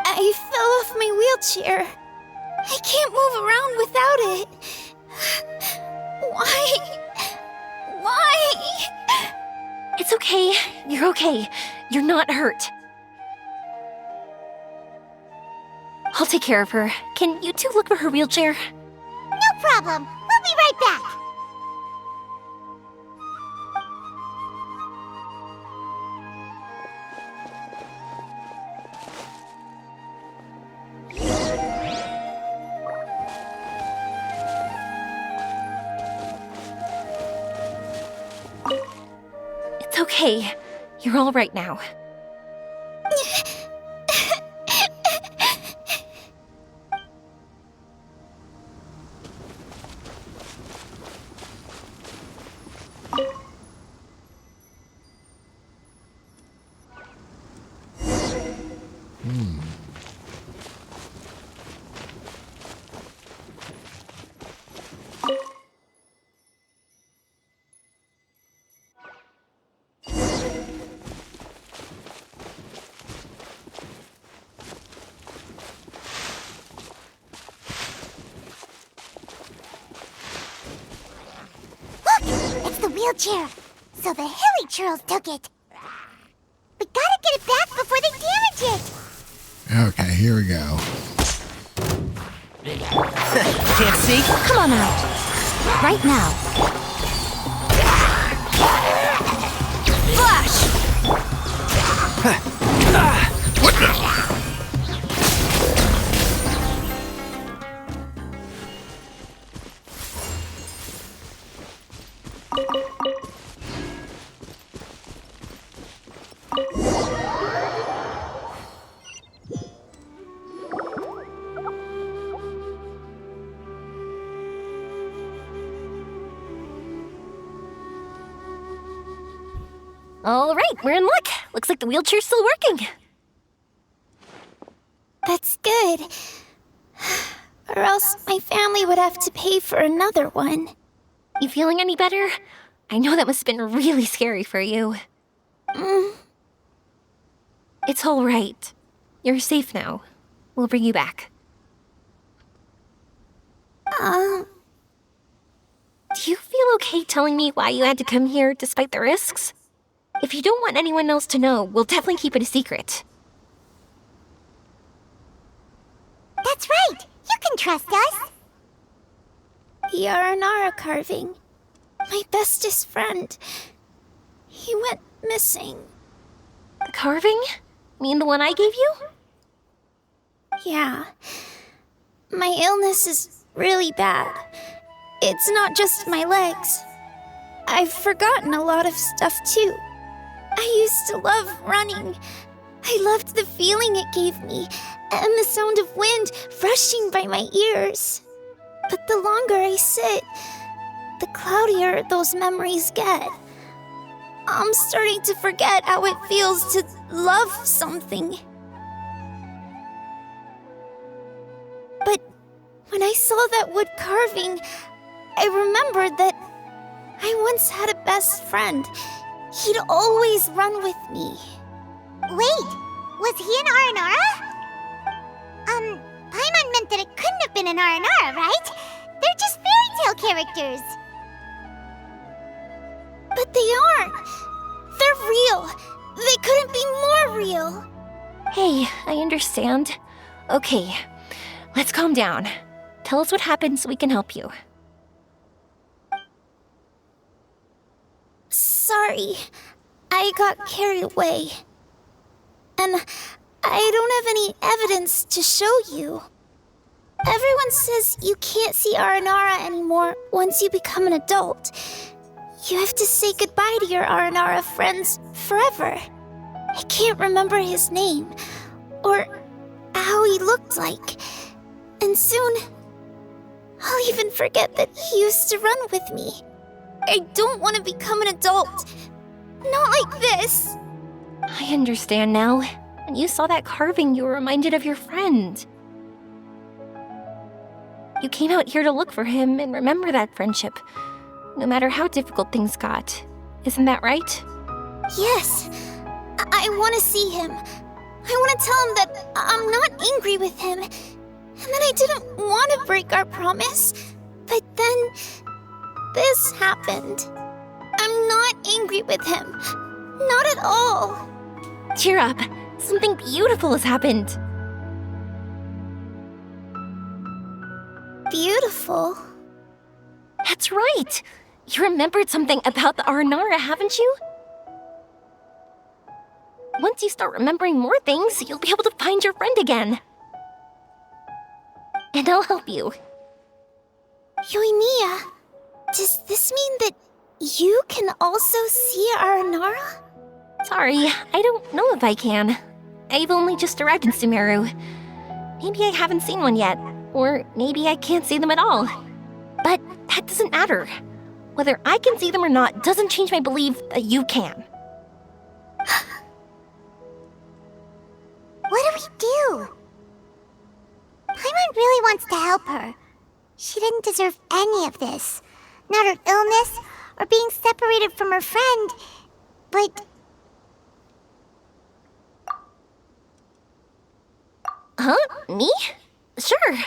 I fell off my wheelchair. I can't move around without it. Why? It's okay. You're okay. You're not hurt. I'll take care of her. Can you two look for her wheelchair? No problem. We'll be right back. It's okay. You're all right now. Wheelchair. So the hilly churls took it. We gotta get it back before they damage it. Okay, here we go. Can't see? Come on out. Right now. Flash! What the? All right, we're in luck. Looks like the wheelchair's still working. That's good. Or else my family would have to pay for another one. You feeling any better? I know that must have been really scary for you. It's all right. You're safe now. We'll bring you back. Do you feel okay telling me why you had to come here despite the risks? If you don't want anyone else to know, we'll definitely keep it a secret. That's right! You can trust us! The Aranara carving. My bestest friend. He went missing. The carving? Mean the one I gave you? Yeah. My illness is really bad. It's not just my legs. I've forgotten a lot of stuff too. I used to love running. I loved the feeling it gave me, and the sound of wind rushing by my ears. But the longer I sit, the cloudier those memories get. I'm starting to forget how it feels to love something. But when I saw that wood carving, I remembered that I once had a best friend. He'd always run with me. Wait, was he an Aranara? Paimon meant that it couldn't have been an Aranara, right? They're just fairy tale characters. But they aren't. They're real. They couldn't be more real. Hey, I understand. Okay, let's calm down. Tell us what happened so we can help you. Sorry, I got carried away. And I don't have any evidence to show you. Everyone says you can't see Aranara anymore once you become an adult. You have to say goodbye to your Aranara friends forever. I can't remember his name, or how he looked like. And soon, I'll even forget that he used to run with me. I don't want to become an adult. Not like this. I understand now. When you saw that carving, you were reminded of your friend. You came out here to look for him and remember that friendship, no matter how difficult things got. Isn't that right? Yes. I want to see him. I want to tell him that I'm not angry with him, and that I didn't want to break our promise. But then, this happened. I'm not angry with him. Not at all. Cheer up. Something beautiful has happened. Beautiful? That's right. You remembered something about the Aranara, haven't you? Once you start remembering more things, you'll be able to find your friend again. And I'll help you. Yoimiya, does this mean that you can also see Aranara? Sorry, I don't know if I can. I've only just arrived in Sumeru. Maybe I haven't seen one yet, or maybe I can't see them at all. But that doesn't matter. Whether I can see them or not doesn't change my belief that you can. What do we do? Paimon really wants to help her. She didn't deserve any of this. Not her illness, or being separated from her friend. But... Huh? Me? Sure.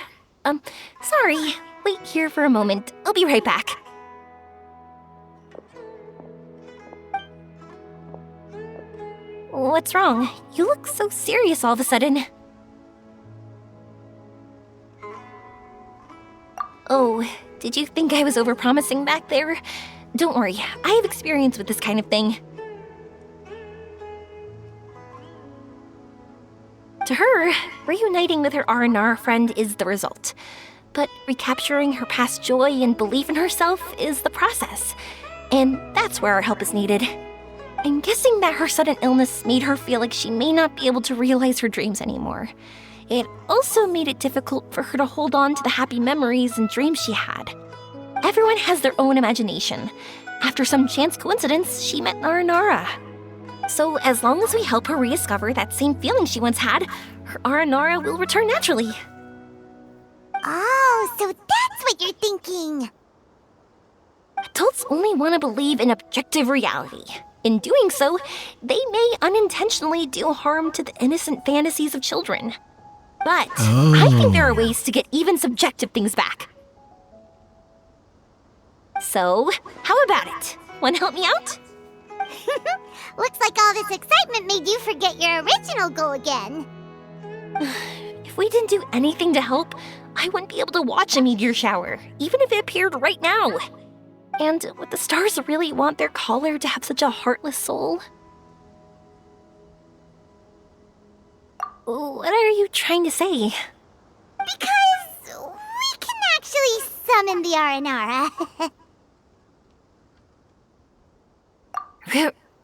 Sorry. Wait here for a moment. I'll be right back. What's wrong? You look so serious all of a sudden. Oh, did you think I was overpromising back there? Don't worry, I have experience with this kind of thing. To her, reuniting with her Aranara friend is the result. But recapturing her past joy and belief in herself is the process. And that's where our help is needed. I'm guessing that her sudden illness made her feel like she may not be able to realize her dreams anymore. It also made it difficult for her to hold on to the happy memories and dreams she had. Everyone has their own imagination. After some chance coincidence, she met Aranara. So as long as we help her rediscover that same feeling she once had, her Aranara will return naturally. Oh, so that's what you're thinking. Adults only want to believe in objective reality. In doing so, they may unintentionally do harm to the innocent fantasies of children. But I think there are ways to get even subjective things back. So, how about it? Want to help me out? Looks like all this excitement made you forget your original goal again. If we didn't do anything to help, I wouldn't be able to watch a meteor shower, even if it appeared right now. And would the stars really want their caller to have such a heartless soul? What are you trying to say? Because we can actually summon the Aranara.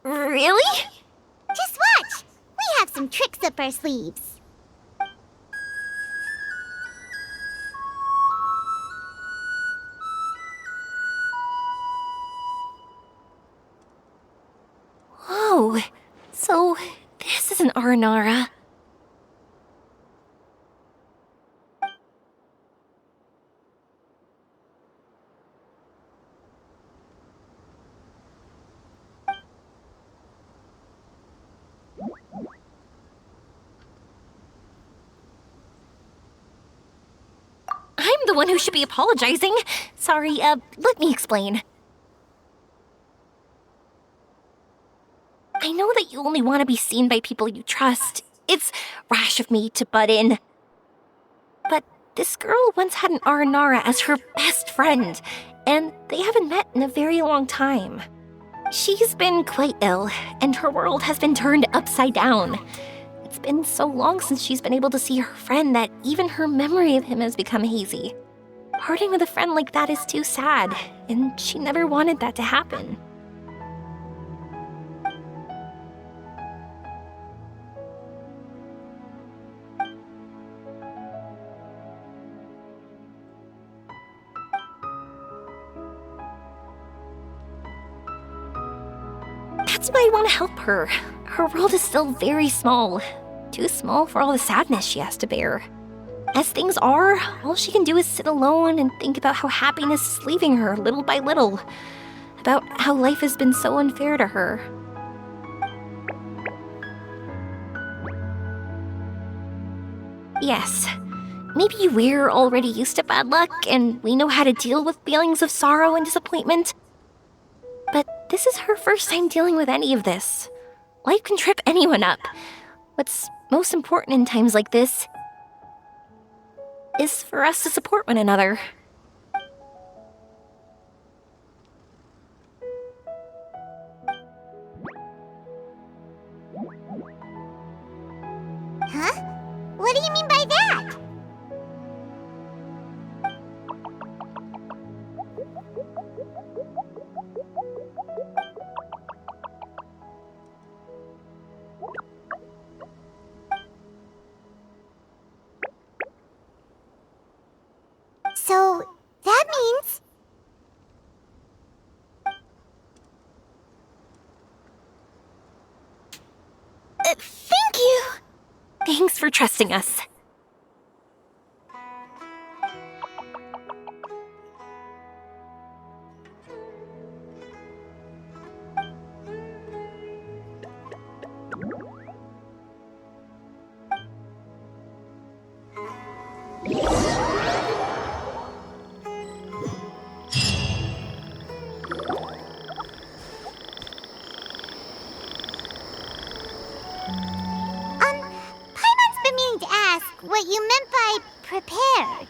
Really? Just watch! We have some tricks up our sleeves. Whoa, so this is an Aranara. I'm the one who should be apologizing. Sorry, let me explain. I know that you only want to be seen by people you trust. It's rash of me to butt in. But this girl once had an Aranara as her best friend, and they haven't met in a very long time. She's been quite ill, and her world has been turned upside down. It's been so long since she's been able to see her friend that even her memory of him has become hazy. Parting with a friend like that is too sad, and she never wanted that to happen. That's why I want to help her. Her world is still very small. Too small for all the sadness she has to bear. As things are, all she can do is sit alone and think about how happiness is leaving her little by little. About how life has been so unfair to her. Yes, maybe we're already used to bad luck and we know how to deal with feelings of sorrow and disappointment. But this is her first time dealing with any of this. Life can trip anyone up. What's most important in times like this is for us to support one another. Huh? What do you mean by that? So, that means... Thank you! Thanks for trusting us. Paimon's been meaning to ask what you meant by prepared.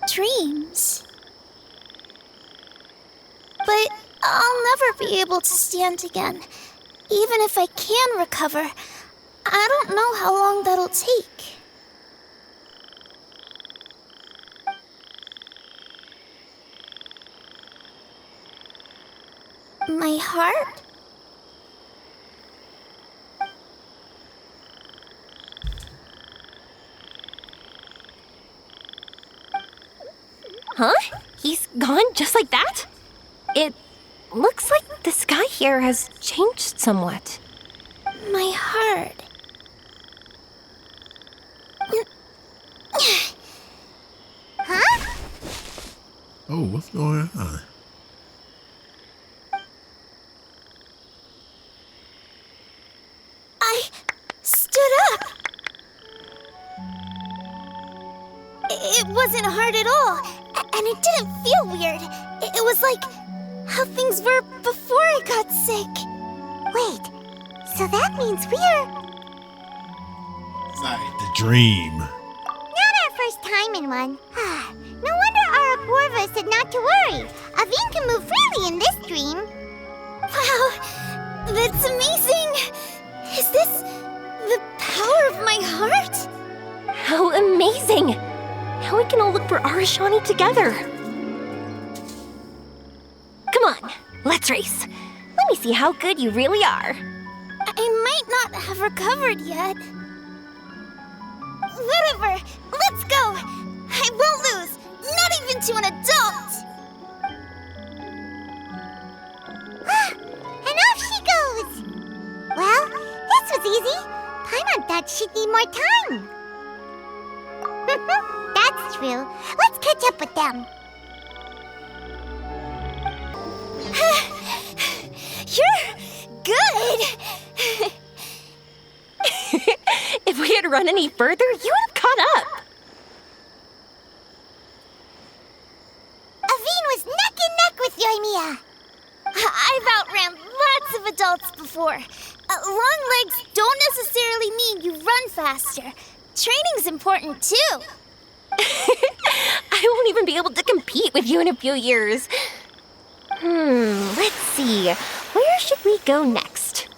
Dreams. But I'll never be able to stand again. Even if I can recover, I don't know how long that'll take. My heart? Huh? He's gone just like that? It looks like the sky here has changed somewhat. My heart. Huh? Oh, what's going on? I stood up. It wasn't hard at all, and it didn't feel weird. It was like how things were before I got sick. Wait, so that means we're... Like the dream. Not our first time in one. No wonder Auratus said not to worry. Aveen can move freely in this dream. Wow, that's amazing. Is this the power of my heart? How amazing! Now we can all look for Arashani together. Come on, let's race. Let me see how good you really are. I might not have recovered yet. Whatever, let's go. I won't lose, not even to an adult. And off she goes. Well, this was easy. Paimon thought she'd need more time. That's true. Let's catch up with them. You're good. If we had run any further, you would have caught up. Aveen was neck and neck with Yoimiya. I've outran lots of adults before. Long legs don't necessarily mean you run faster. Training's important too. I won't even be able to compete with you in a few years. Let's see. Where should we go next?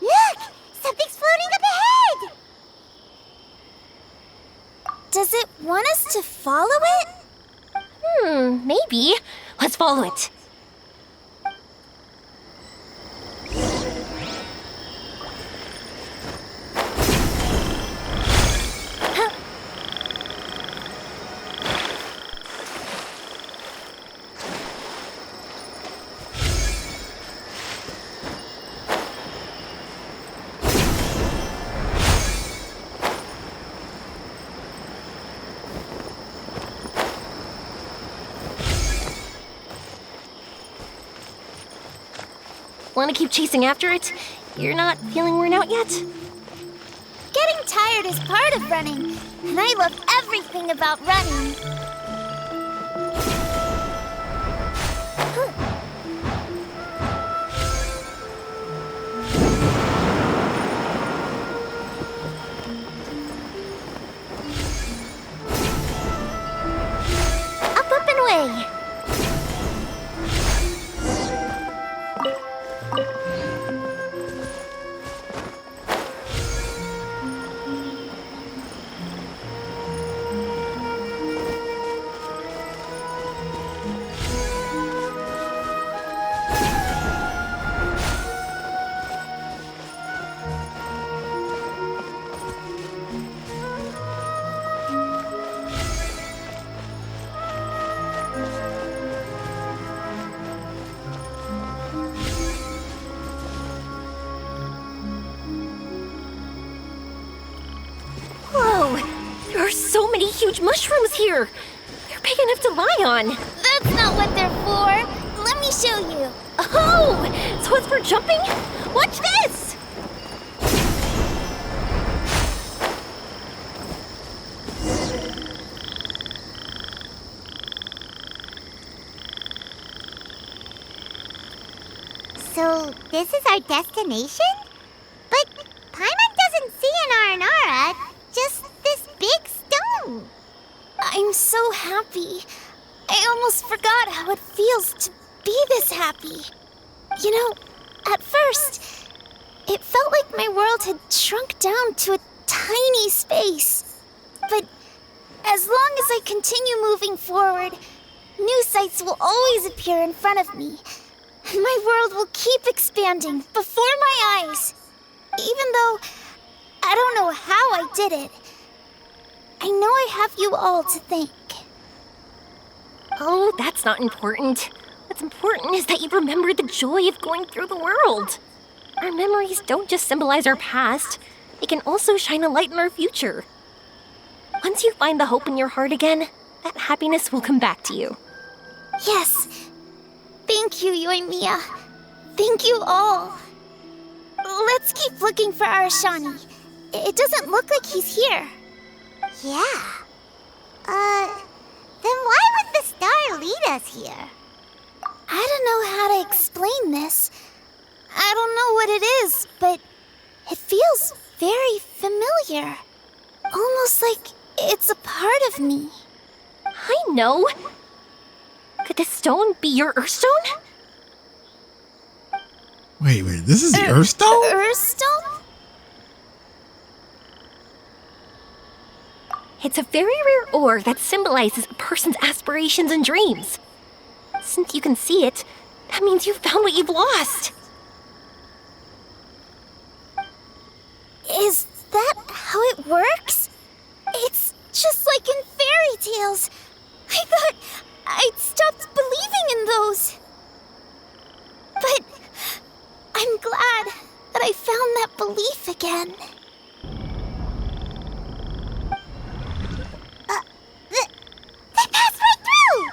Look! Something's floating up ahead! Does it want us to follow it? Maybe. Let's follow it. Want to keep chasing after it? You're not feeling worn out yet? Getting tired is part of running, and I love everything about running. Up and away! There are so many huge mushrooms here! They're big enough to lie on! That's not what they're for! Let me show you! Oh! So it's for jumping? Watch this! So, this is our destination? But Paimon doesn't see an Aranara, just this big stone. I'm so happy. I almost forgot how it feels to be this happy. You know, at first, it felt like my world had shrunk down to a tiny space. But as long as I continue moving forward, new sights will always appear in front of me. And my world will keep expanding before my eyes. Even though I don't know how I did it, I know I have you all to thank. Oh, that's not important. What's important is that you remember the joy of going through the world. Our memories don't just symbolize our past, they can also shine a light in our future. Once you find the hope in your heart again, that happiness will come back to you. Yes. Thank you, Yoimiya. Thank you all. Let's keep looking for Arashani. It doesn't look like he's here. Yeah. Then why would the star lead us here? I don't know how to explain this. I don't know what it is, but it feels very familiar. Almost like it's a part of me. I know. Could this stone be your Earthstone? Wait, this is the Earthstone? Earthstone? It's a very rare ore that symbolizes a person's aspirations and dreams. Since you can see it, that means you've found what you've lost. Is that how it works? It's just like in fairy tales. I thought I'd stopped believing in those. But I'm glad that I found that belief again. They passed right through!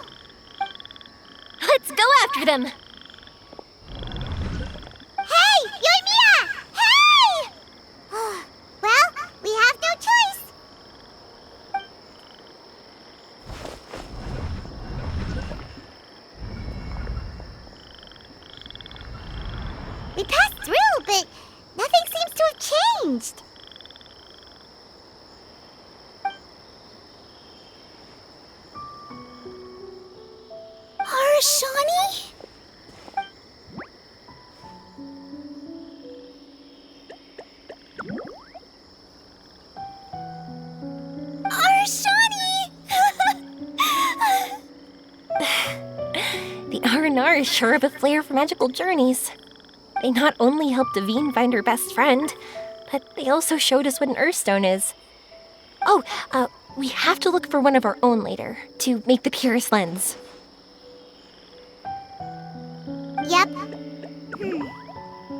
Let's go after them. Hey, Yoimiya! Hey! Well, we have no choice. We passed through, but nothing seems to have changed. Arashani? Arashani! The R&R is sure of a flair for magical journeys. They not only helped Devine find her best friend, but they also showed us what an Earthstone is. Oh, we have to look for one of our own later, to make the purest lens. Yep.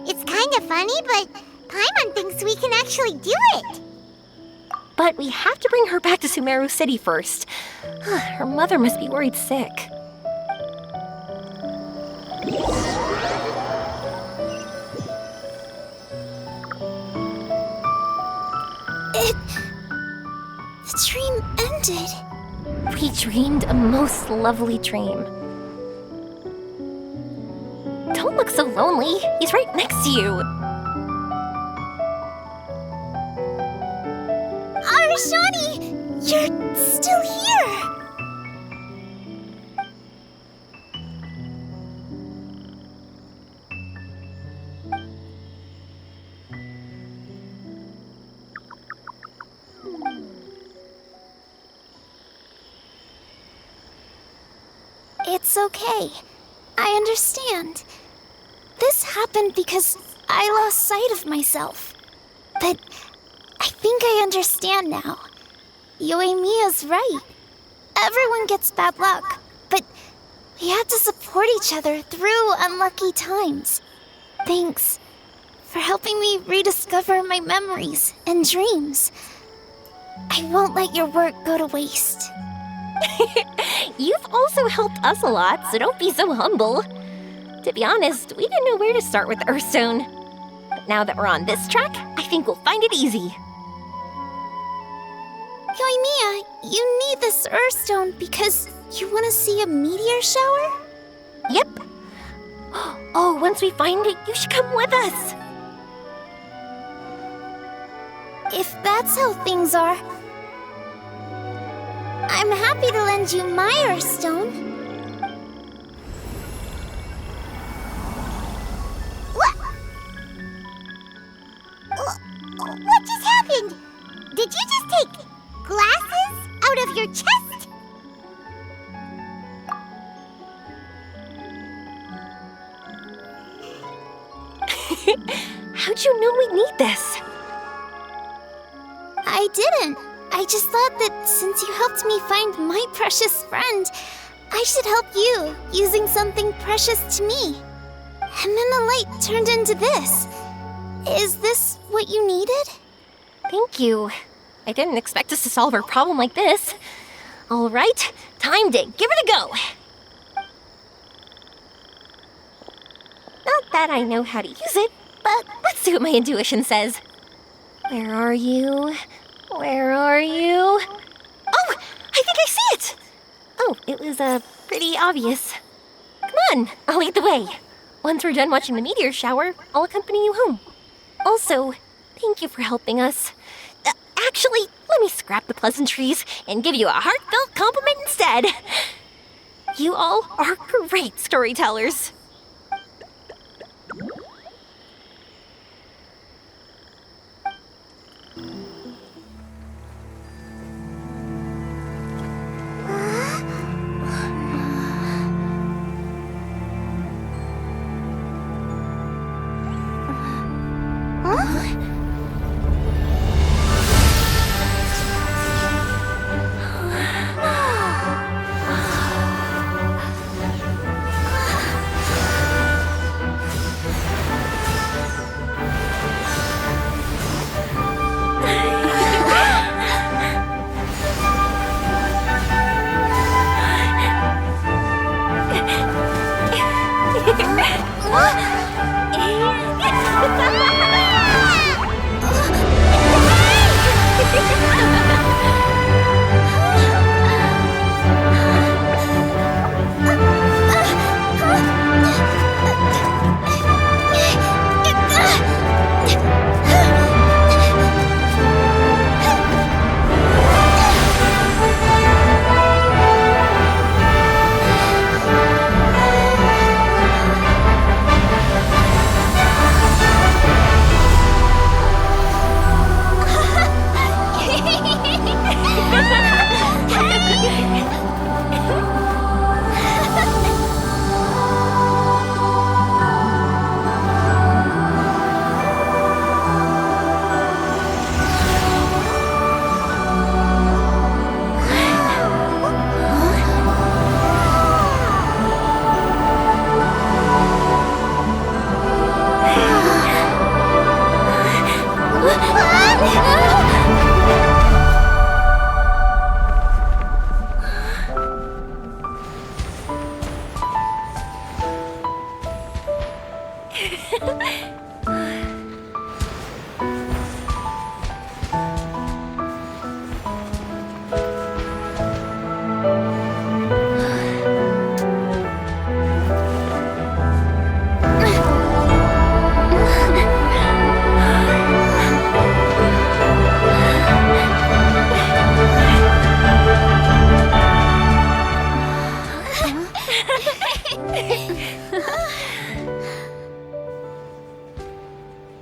It's kind of funny, but Paimon thinks we can actually do it. But we have to bring her back to Sumeru City first. Her mother must be worried sick. The dream ended. We dreamed a most lovely dream. Don't look so lonely. He's right next to you. Arashani! You're still here! It's okay. I understand. This happened because I lost sight of myself. But I think I understand now. Yoimiya's right. Everyone gets bad luck, but we have to support each other through unlucky times. Thanks for helping me rediscover my memories and dreams. I won't let your work go to waste. You've also helped us a lot, so don't be so humble. To be honest, we didn't know where to start with Earthstone. But now that we're on this track, I think we'll find it easy. Yoimiya, you need this Earthstone because you want to see a meteor shower? Yep. Oh, once we find it, you should come with us. If that's how things are, I'm happy to lend you my Earthstone. What just happened? Did you just take glasses out of your chest? How'd you know we'd need this? I didn't. I just thought that since you helped me find my precious friend, I should help you, using something precious to me. And then the light turned into this. Is this what you needed? Thank you. I didn't expect us to solve our problem like this. All right, time to give it a go. Not that I know how to use it, but let's see what my intuition says. Where are you? Where are you? Oh, I think I see it! Oh, it was, pretty obvious. Come on, I'll lead the way. Once we're done watching the meteor shower, I'll accompany you home. Also, thank you for helping us. Actually, let me scrap the pleasantries and give you a heartfelt compliment instead. You all are great storytellers.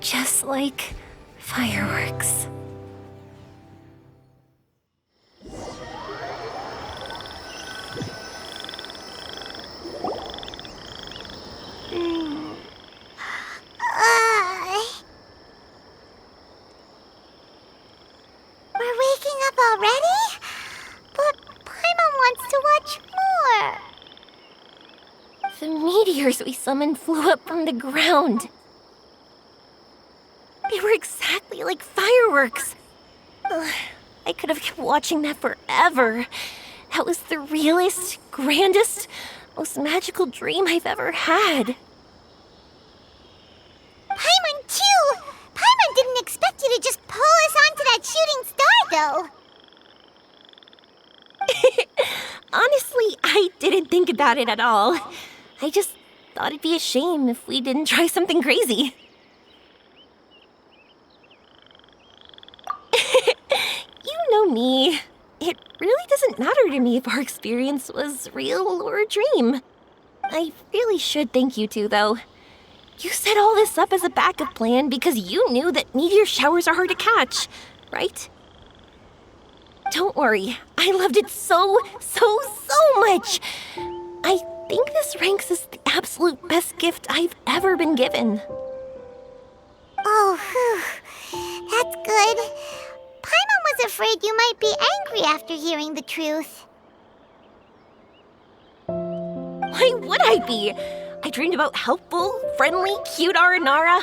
Just like fireworks. We're waking up already? But Paimon wants to watch more. The meteors we summoned flew up from the ground. They were exactly like fireworks. Ugh, I could have kept watching that forever. That was the realest, grandest, most magical dream I've ever had. Paimon too! Paimon didn't expect you to just pull us onto that shooting star, though. Honestly, I didn't think about it at all. I just thought it'd be a shame if we didn't try something crazy. You know me. It really doesn't matter to me if our experience was real or a dream. I really should thank you two, though. You set all this up as a backup plan because you knew that meteor showers are hard to catch, right? Don't worry, I loved it so much. I think this ranks as the absolute best gift I've ever been given. Oh, whew. That's good. Paimon was afraid you might be angry after hearing the truth. Why would I be? I dreamed about helpful, friendly, cute Aranara.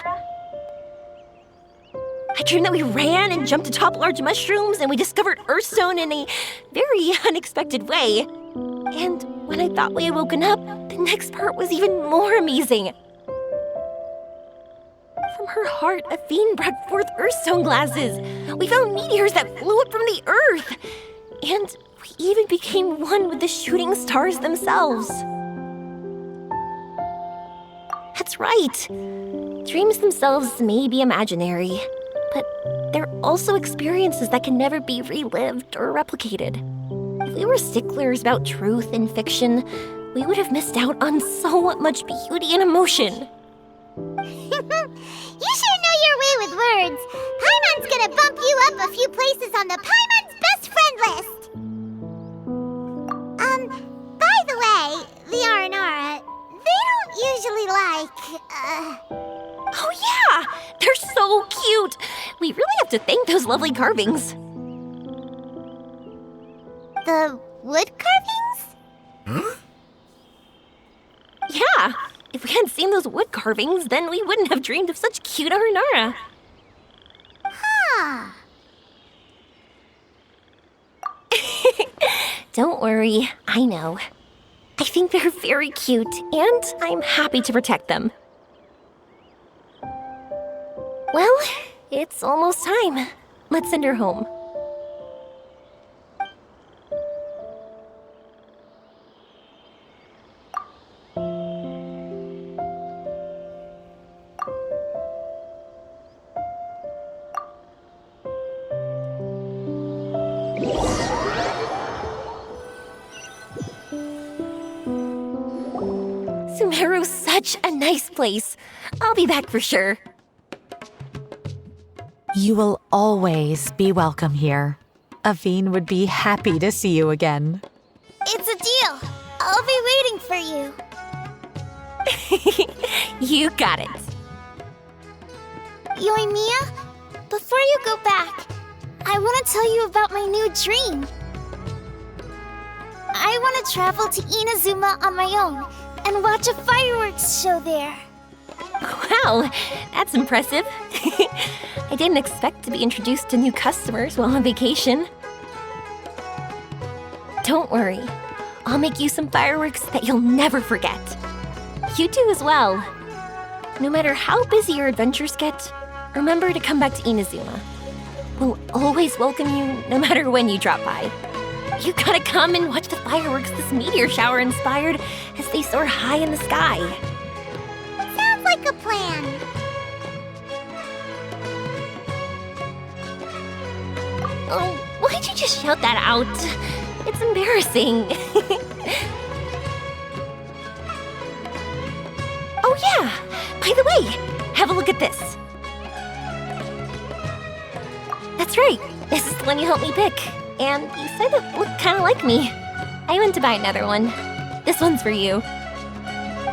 I dreamed that we ran and jumped atop large mushrooms and we discovered Earthstone in a very unexpected way. And when I thought we had woken up, the next part was even more amazing. From her heart, Athene brought forth Earthstone glasses. We found meteors that flew up from the Earth. And we even became one with the shooting stars themselves. That's right. Dreams themselves may be imaginary, but they're also experiences that can never be relived or replicated. If we were sticklers about truth in fiction, we would have missed out on so much beauty and emotion. You sure know your way with words. Paimon's gonna bump you up a few places on the Paimon's best friend list. By the way, the Aranara, they don't usually like, Oh yeah! They're so cute! We really have to thank those lovely carvings. the wood carvings? Huh? Yeah! If we hadn't seen those wood carvings, then we wouldn't have dreamed of such cute Aranara. Huh. Don't worry, I know. I think they're very cute, and I'm happy to protect them. Well, it's almost time. Let's send her home. Sumeru's such a nice place. I'll be back for sure. You will always be welcome here. Athene would be happy to see you again. It's a deal. I'll be waiting for you. You got it. Yoimiya, before you go back, I want to tell you about my new dream. I want to travel to Inazuma on my own and watch a fireworks show there. Wow, that's impressive. I didn't expect to be introduced to new customers while on vacation. Don't worry, I'll make you some fireworks that you'll never forget. You do as well. No matter how busy your adventures get, remember to come back to Inazuma. We'll always welcome you no matter when you drop by. You gotta come and watch the fireworks this meteor shower inspired as they soar high in the sky. Sounds like a plan. Oh, why'd you just shout that out? It's embarrassing. Oh yeah, by the way, have a look at this. That's right, this is the one you helped me pick. And you said it looked kind of like me. I went to buy another one. This one's for you.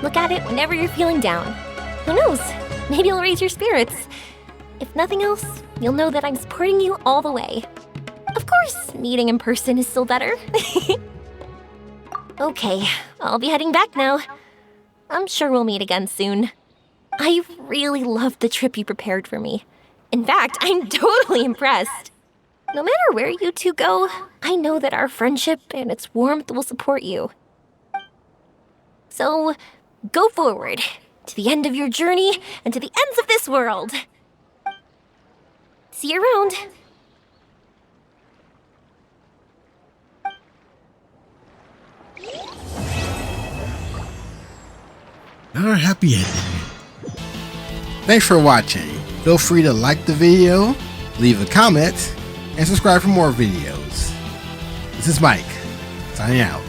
Look at it whenever you're feeling down. Who knows? Maybe it'll raise your spirits. If nothing else, you'll know that I'm supporting you all the way. Of course, meeting in person is still better. Okay, I'll be heading back now. I'm sure we'll meet again soon. I really loved the trip you prepared for me. In fact, I'm totally impressed. No matter where you two go, I know that our friendship and its warmth will support you. So, go forward, to the end of your journey and to the ends of this world. See you around. Another happy ending. Thanks for watching. Feel free to like the video, leave a comment, and subscribe for more videos. This is Mike, signing out.